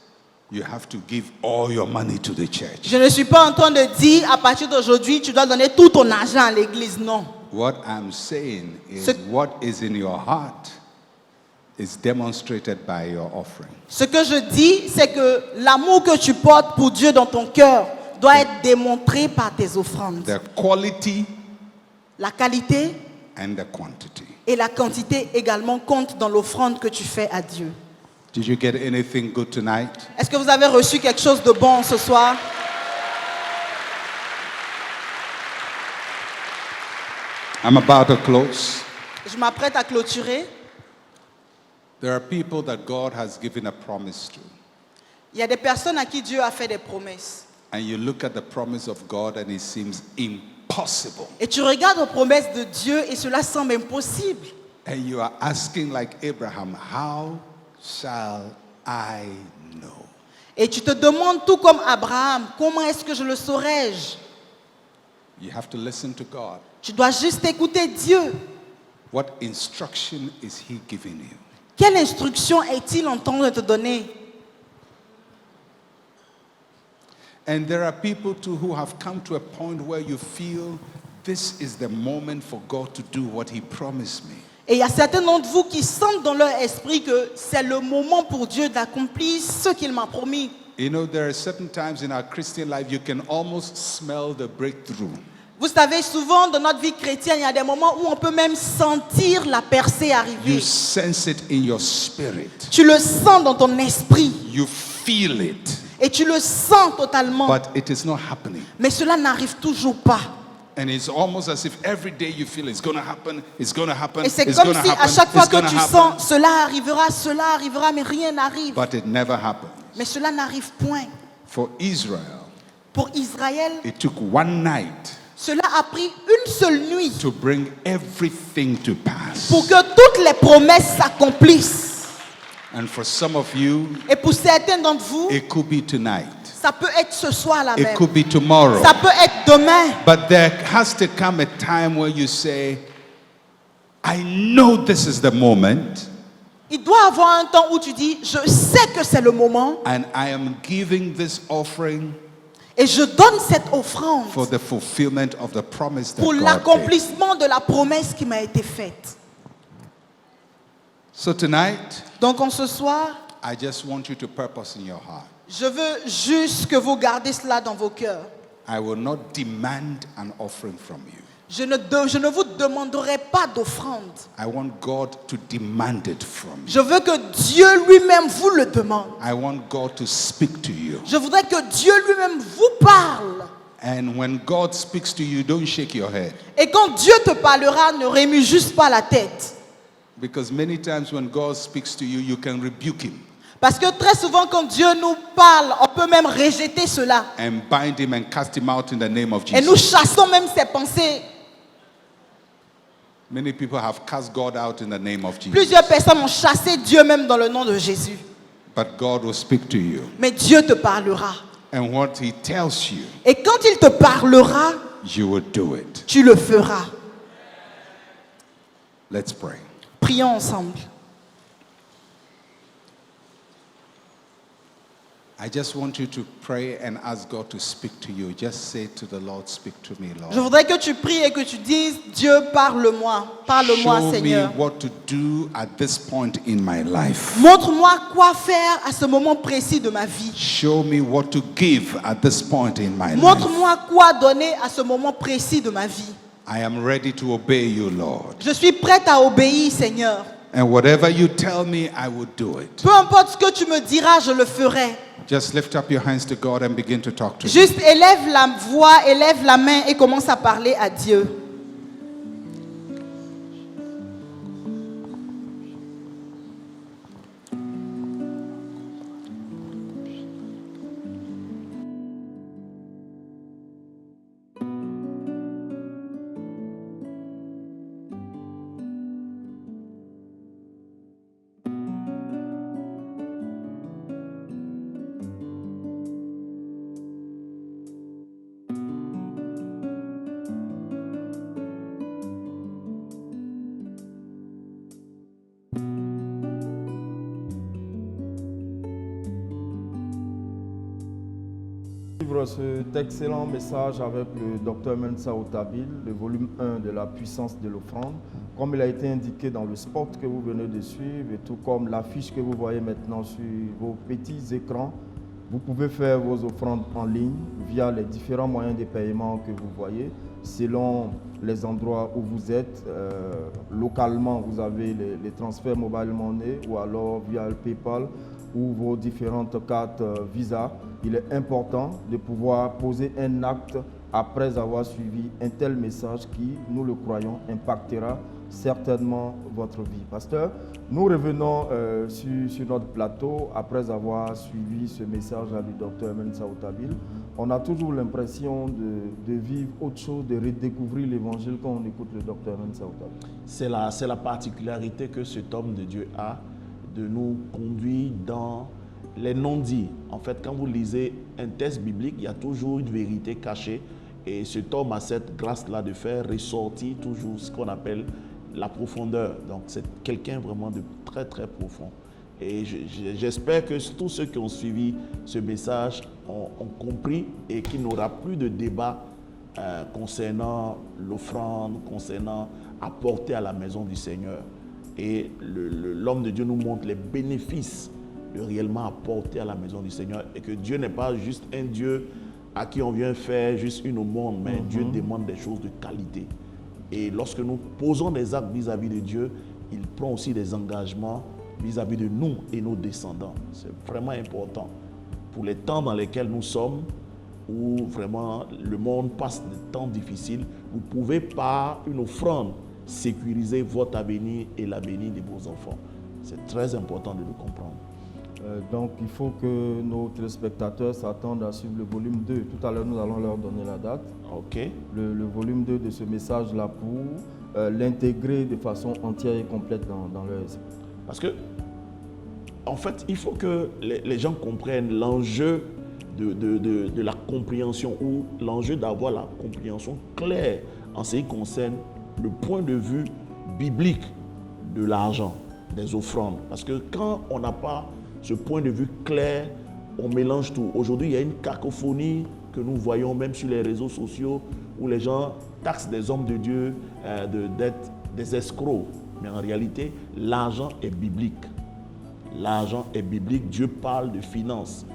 you have to give all your money to the church. Je ne suis pas en train de dire, à partir d'aujourd'hui, tu dois donner tout ton argent à l'église. Non. What I'm saying is Ce- what is in your heart is demonstrated by your offering. Ce que je dis, c'est que l'amour que tu portes pour Dieu dans ton cœur doit être démontré par tes offrandes. The quality La qualité and the quantity. et la quantité également comptent dans l'offrande que tu fais à Dieu. Did you get anything good tonight? Est-ce que vous avez reçu quelque chose de bon ce soir? I'm about to close. Je m'apprête à clôturer. There are people that God has given a promise to. Il y a des personnes à qui Dieu a fait des promesses. And you look at the promise of God and it seems impossible. Et tu regardes aux promesses de Dieu et cela semble impossible. And you are asking like Abraham, how shall I know? Et tu te demandes tout comme Abraham, comment est-ce que je le saurais-je? You have to listen to God. Tu dois juste écouter Dieu. What instruction is he giving you? Quelle instruction est-il en train de te donner? And there are people too who have come to a point where you feel this is the moment for God to do what he promised me. Et il y a certains d'entre vous qui sentent dans leur esprit que c'est le moment pour Dieu d'accomplir ce qu'il m'a promis. You know, there are certain times in our Christian life you can almost smell the breakthrough. Vous savez, souvent dans notre vie chrétienne, il y a des moments où on peut même sentir la percée You arriver. sense it in your spirit. Tu le sens dans ton esprit You feel it. et tu le sens totalement. But it is not happening. Mais cela n'arrive toujours pas. And it's almost as if every day you feel it's going to happen, it's going to happen, Et c'est it's comme going to si à happen, chaque fois it's going que to tu happen. sens cela arrivera, mais rien n'arrive. But it never happens. Mais cela n'arrive point. For Israel, Pour Israël, it took one night cela a pris une seule nuit to bring everything to pass. pour que toutes les promesses s'accomplissent. And for some of you, Et pour certains d'entre vous, it could be tonight. ça peut être ce soir là It même. could be tomorrow. Ça peut être demain. But there has to come a time where you say, I know this is the moment, Il doit avoir un temps où tu dis, je sais que c'est le moment and I am giving this offering et je donne cette offrande for the fulfillment of the promise that pour God gave. l'accomplissement de la promesse qui m'a été faite. So tonight, Donc en ce soir, I just want you to purpose in your heart. je veux juste que vous gardez cela dans vos cœurs. I will not demand an offering from you. Je ne vous demanderai pas d'offrande. I want God to demand it from you. Je veux que Dieu lui-même vous le demande. I want God to speak to you. Je voudrais que Dieu lui-même vous parle. And when God speaks to you, don't shake your head. Et quand Dieu te parlera, ne remue juste pas la tête. Because many times when God speaks to you, you can rebuke him Parce que très souvent, quand Dieu nous parle, on peut même rejeter cela. and bind him and cast him out in the name of Et nous Jesus. chassons même ces pensées. Many people have cast God out in the name of Jesus. Plusieurs personnes ont chassé Dieu même dans le nom de Jésus. But God will speak to you. Mais Dieu te parlera. And what he tells you, Et quand il te parlera, you will do it. tu le feras. Let's pray. Prions ensemble. I just want you to pray and ask God to speak to you. Just say to the Lord, speak to me, Je Lord. voudrais que tu pries et que tu dises, Dieu, parle-moi. Parle-moi, Show me Seigneur. what to do at this point in my life. Montre-moi quoi faire à ce moment précis de ma vie. Show me what to give at this point in my life. Montre-moi quoi donner à ce moment précis de ma vie. I am ready to obey you, Lord. Je suis prête à obéir, Seigneur. And whatever you tell me, I will do it. Peu importe ce que tu me diras, je le ferai. Just lift up your hands to God and begin to talk to Him. Juste élève la voix, élève la main et commence à parler à Dieu. Suivre cet excellent message avec le Dr Mensa Otabil, le volume 1 de la puissance de l'offrande, comme il a été indiqué dans le spot que vous venez de suivre et tout comme l'affiche que vous voyez maintenant sur vos petits écrans. Vous pouvez faire vos offrandes en ligne via les différents moyens de paiement que vous voyez, selon les endroits où vous êtes. Localement, vous avez les transferts mobile money ou alors via le PayPal ou vos différentes cartes Visa. Il est important de pouvoir poser un acte après avoir suivi un tel message qui, nous le croyons, impactera certainement votre vie. Pasteur, nous revenons sur notre plateau après avoir suivi ce message du Dr Mensa Otabil. On a toujours l'impression de vivre autre chose, de redécouvrir l'évangile quand on écoute le Dr Mensa Otabil. C'est la particularité que cet homme de Dieu a de nous conduire dans les non-dits. En fait, quand vous lisez un texte biblique, il y a toujours une vérité cachée. Et cet homme a cette grâce-là de faire ressortir toujours ce qu'on appelle la profondeur. Donc, c'est quelqu'un vraiment de très, très profond. Et j'espère que tous ceux qui ont suivi ce message ont compris et qu'il n'y aura plus de débat concernant l'offrande, concernant apporter à la maison du Seigneur. Et l'homme de Dieu nous montre les bénéfices de réellement apporter à la maison du Seigneur. Et que Dieu n'est pas juste un Dieu à qui on vient faire juste une aumône, mais Dieu demande des choses de qualité. Et lorsque nous posons des actes vis-à-vis de Dieu, il prend aussi des engagements vis-à-vis de nous et nos descendants. C'est vraiment important. Pour les temps dans lesquels nous sommes, où vraiment le monde passe des temps difficiles, vous pouvez par une offrande sécuriser votre avenir et l'avenir de vos enfants. C'est très important de le comprendre. Donc il faut que nos téléspectateurs s'attendent à suivre le volume 2. Tout à l'heure, nous allons leur donner la date. Ok. Le volume 2 de ce message-là pour l'intégrer de façon entière et complète dans leur esprit. Parce que, en fait, il faut que les gens comprennent l'enjeu de la compréhension ou l'enjeu d'avoir la compréhension claire en ce qui concerne le point de vue biblique de l'argent, des offrandes. Parce que quand on n'a pas ce point de vue clair, on mélange tout. Aujourd'hui, il y a une cacophonie que nous voyons même sur les réseaux sociaux où les gens taxent des hommes de Dieu d'être des escrocs. Mais en réalité, l'argent est biblique. L'argent est biblique. Dieu parle de finances.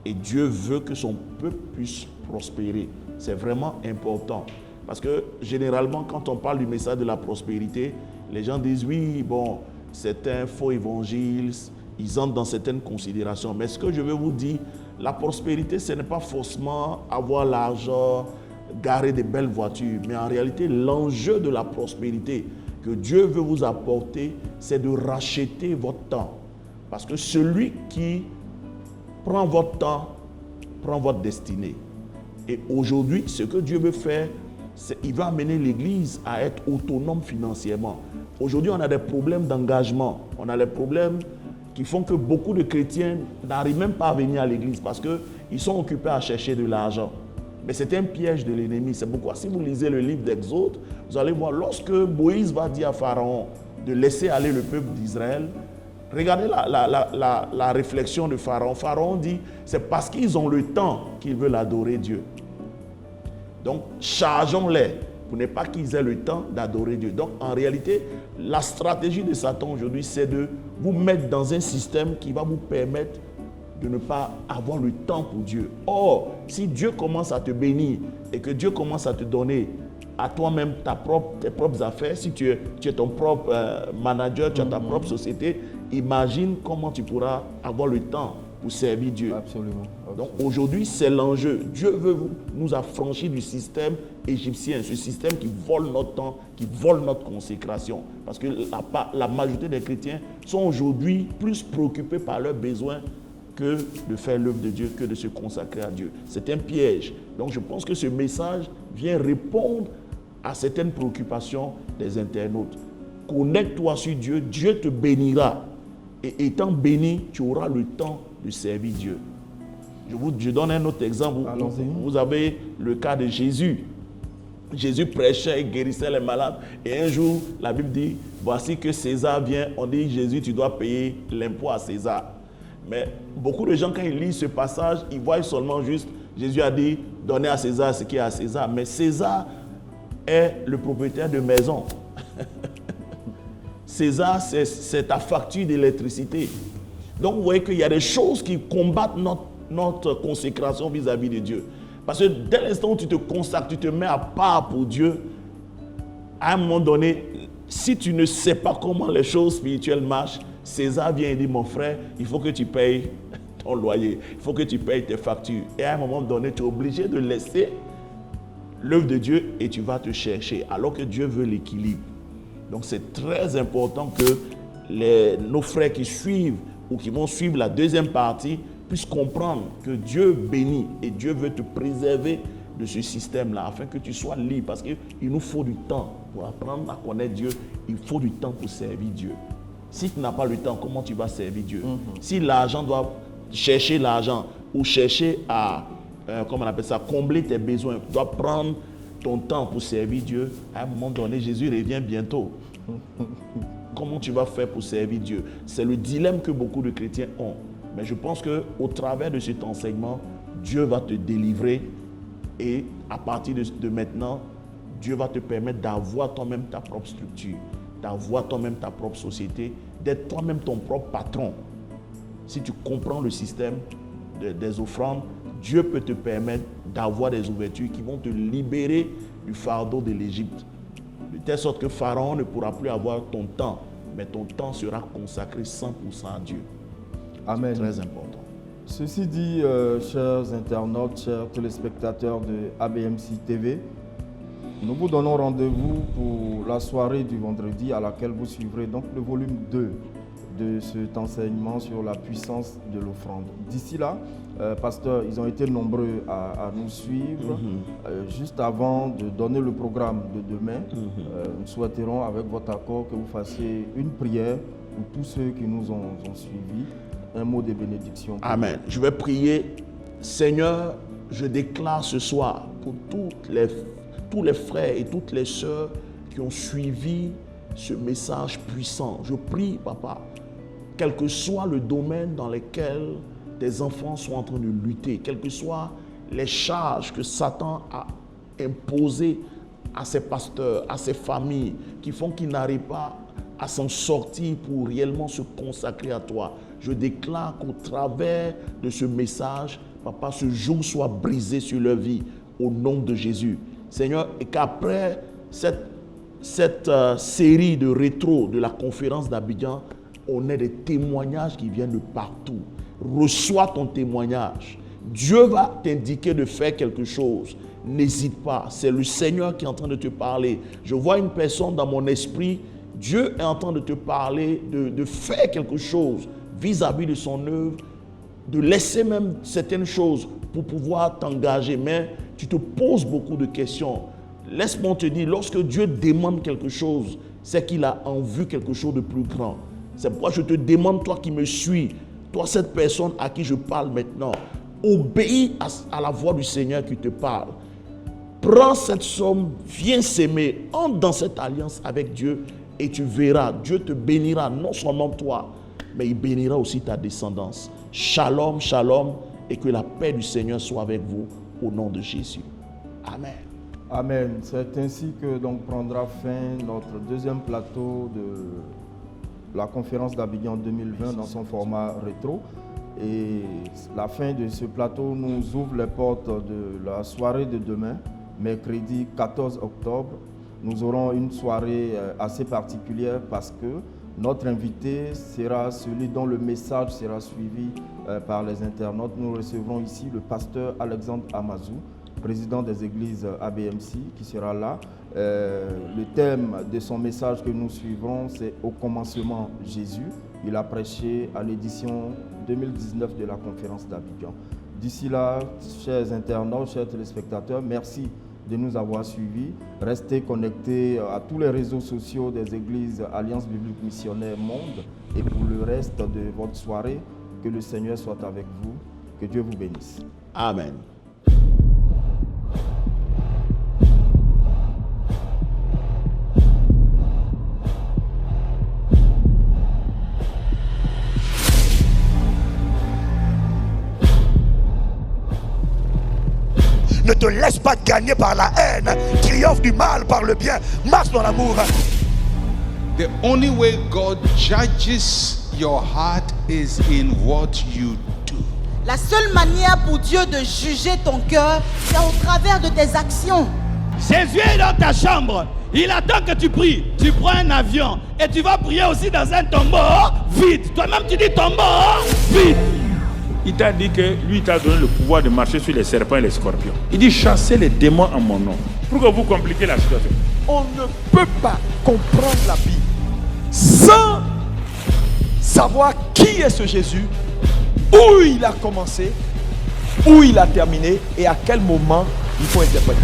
Et Dieu veut que son peuple puisse prospérer. C'est vraiment important. Parce que généralement, quand on parle du message de la prospérité, les gens disent oui, bon, c'est un faux évangile, ils entrent dans certaines considérations. Mais ce que je veux vous dire, la prospérité, ce n'est pas forcément avoir l'argent, garer des belles voitures. Mais en réalité, l'enjeu de la prospérité que Dieu veut vous apporter, c'est de racheter votre temps. Parce que celui qui prend votre temps, prend votre destinée. Et aujourd'hui, ce que Dieu veut faire, c'est qu'il va amener l'Église à être autonome financièrement. Aujourd'hui, on a des problèmes d'engagement. On a des problèmes qui font que beaucoup de chrétiens n'arrivent même pas à venir à l'Église parce qu'ils sont occupés à chercher de l'argent. Mais c'est un piège de l'ennemi. C'est pourquoi, si vous lisez le livre d'Exode, vous allez voir, lorsque Moïse va dire à Pharaon de laisser aller le peuple d'Israël, regardez la réflexion de Pharaon. Pharaon dit, c'est parce qu'ils ont le temps qu'ils veulent adorer Dieu. Donc, chargeons-les pour ne pas qu'ils aient le temps d'adorer Dieu. Donc, en réalité, la stratégie de Satan aujourd'hui, c'est de vous mettre dans un système qui va vous permettre de ne pas avoir le temps pour Dieu. Or, si Dieu commence à te bénir et que Dieu commence à te donner à toi-même tes propres affaires, si tu es ton propre manager, tu as ta propre société, imagine comment tu pourras avoir le temps pour servir Dieu. Absolument. Donc aujourd'hui, c'est l'enjeu. Dieu veut nous affranchir du système égyptien, ce système qui vole notre temps, qui vole notre consécration. Parce que la majorité des chrétiens sont aujourd'hui plus préoccupés par leurs besoins que de faire l'œuvre de Dieu, que de se consacrer à Dieu. C'est un piège. Donc je pense que ce message vient répondre à certaines préoccupations des internautes. Connecte-toi sur Dieu, Dieu te bénira. Et étant béni, tu auras le temps de servir Dieu. Je donne un autre exemple. Vous avez le cas de Jésus. Jésus prêchait et guérissait les malades. Et un jour, la Bible dit, voici que César vient. On dit, Jésus, tu dois payer l'impôt à César. Mais beaucoup de gens, quand ils lisent ce passage, ils voient seulement juste, Jésus a dit, donnez à César ce qui est à César. Mais César est le propriétaire de maison. César, c'est ta facture d'électricité. Donc, vous voyez qu'il y a des choses qui combattent notre consécration vis-à-vis de Dieu. Parce que dès l'instant où tu te consacres, tu te mets à part pour Dieu, à un moment donné, si tu ne sais pas comment les choses spirituelles marchent, César vient et dit, mon frère, il faut que tu payes ton loyer, il faut que tu payes tes factures. Et à un moment donné, tu es obligé de laisser l'œuvre de Dieu et tu vas te chercher, alors que Dieu veut l'équilibre. Donc c'est très important que nos frères qui suivent ou qui vont suivre la deuxième partie puissent comprendre que Dieu bénit et Dieu veut te préserver de ce système-là afin que tu sois libre. Parce qu'il nous faut du temps pour apprendre à connaître Dieu. Il faut du temps pour servir Dieu. Si tu n'as pas le temps, comment tu vas servir Dieu? Si l'argent doit chercher l'argent ou chercher à, comment on appelle ça, combler tes besoins, tu dois prendre ton temps pour servir Dieu, à un moment donné, Jésus revient bientôt. Comment tu vas faire pour servir Dieu? C'est le dilemme que beaucoup de chrétiens ont. Mais je pense qu'au travers de cet enseignement, Dieu va te délivrer et à partir de maintenant, Dieu va te permettre d'avoir toi-même ta propre structure, d'avoir toi-même ta propre société, d'être toi-même ton propre patron. Si tu comprends le système des offrandes, Dieu peut te permettre d'avoir des ouvertures qui vont te libérer du fardeau de l'Égypte. De telle sorte que Pharaon ne pourra plus avoir ton temps, mais ton temps sera consacré 100% à Dieu. Amen. C'est très important. Ceci dit, chers internautes, chers téléspectateurs de ABMC TV, nous vous donnons rendez-vous pour la soirée du vendredi à laquelle vous suivrez donc le volume 2 de cet enseignement sur la puissance de l'offrande. D'ici là, pasteur, ils ont été nombreux à nous suivre. Juste avant de donner le programme de demain, nous souhaiterons, avec votre accord, que vous fassiez une prière pour tous ceux qui nous ont suivis. Un mot de bénédiction. Amen. Je vais prier. Seigneur, je déclare ce soir pour tous les frères et toutes les sœurs qui ont suivi ce message puissant. Je prie, Papa, quel que soit le domaine dans lequel tes enfants sont en train de lutter, quelles que soient les charges que Satan a imposées à ses pasteurs, à ses familles, qui font qu'ils n'arrivent pas à s'en sortir pour réellement se consacrer à toi. Je déclare qu'au travers de ce message, Papa, ce joug soit brisé sur leur vie au nom de Jésus. Seigneur, et qu'après cette série de rétro de la conférence d'Abidjan, on ait des témoignages qui viennent de partout. Reçois ton témoignage. Dieu va t'indiquer de faire quelque chose. N'hésite pas. C'est le Seigneur qui est en train de te parler. Je vois une personne dans mon esprit. Dieu est en train de te parler, de faire quelque chose vis-à-vis de son œuvre, de laisser même certaines choses pour pouvoir t'engager. Mais tu te poses beaucoup de questions. Laisse-moi te dire, lorsque Dieu demande quelque chose, c'est qu'il a en vue quelque chose de plus grand. C'est pourquoi je te demande, toi qui me suis, toi cette personne à qui je parle maintenant, obéis à la voix du Seigneur qui te parle. Prends cette somme, viens s'aimer, entre dans cette alliance avec Dieu et tu verras, Dieu te bénira, non seulement toi, mais il bénira aussi ta descendance. Shalom, shalom, et que la paix du Seigneur soit avec vous au nom de Jésus. Amen. Amen. C'est ainsi que donc prendra fin notre deuxième plateau de la conférence d'Abidjan 2020 dans son format rétro. Et la fin de ce plateau nous ouvre les portes de la soirée de demain, mercredi 14 octobre. Nous aurons une soirée assez particulière parce que notre invité sera celui dont le message sera suivi par les internautes. Nous recevrons ici le pasteur Alexandre Amazou, président des églises ABMC, qui sera là. Le thème de son message que nous suivrons, c'est « Au commencement, Jésus ». Il a prêché à l'édition 2019 de la conférence d'Abidjan. D'ici là, chers internautes, chers téléspectateurs, merci de nous avoir suivis. Restez connectés à tous les réseaux sociaux des églises Alliance Biblique Missionnaire Monde. Et pour le reste de votre soirée, que le Seigneur soit avec vous. Que Dieu vous bénisse. Amen. Ne te laisse pas gagner par la haine. Triomphe du mal par le bien. Marche dans l'amour. The only way God judges your heart is in what you do. La seule manière pour Dieu de juger ton cœur, c'est au travers de tes actions. Jésus est dans ta chambre. Il attend que tu pries. Tu prends un avion et tu vas prier aussi dans un tombeau vide. Toi-même, tu dis tombeau vide. Il t'a dit que lui t'a donné le pouvoir de marcher sur les serpents et les scorpions. Il dit chassez les démons en mon nom. Pourquoi vous compliquez la situation? On ne peut pas comprendre la Bible sans savoir qui est ce Jésus, où il a commencé, où il a terminé et à quel moment il faut interpréter.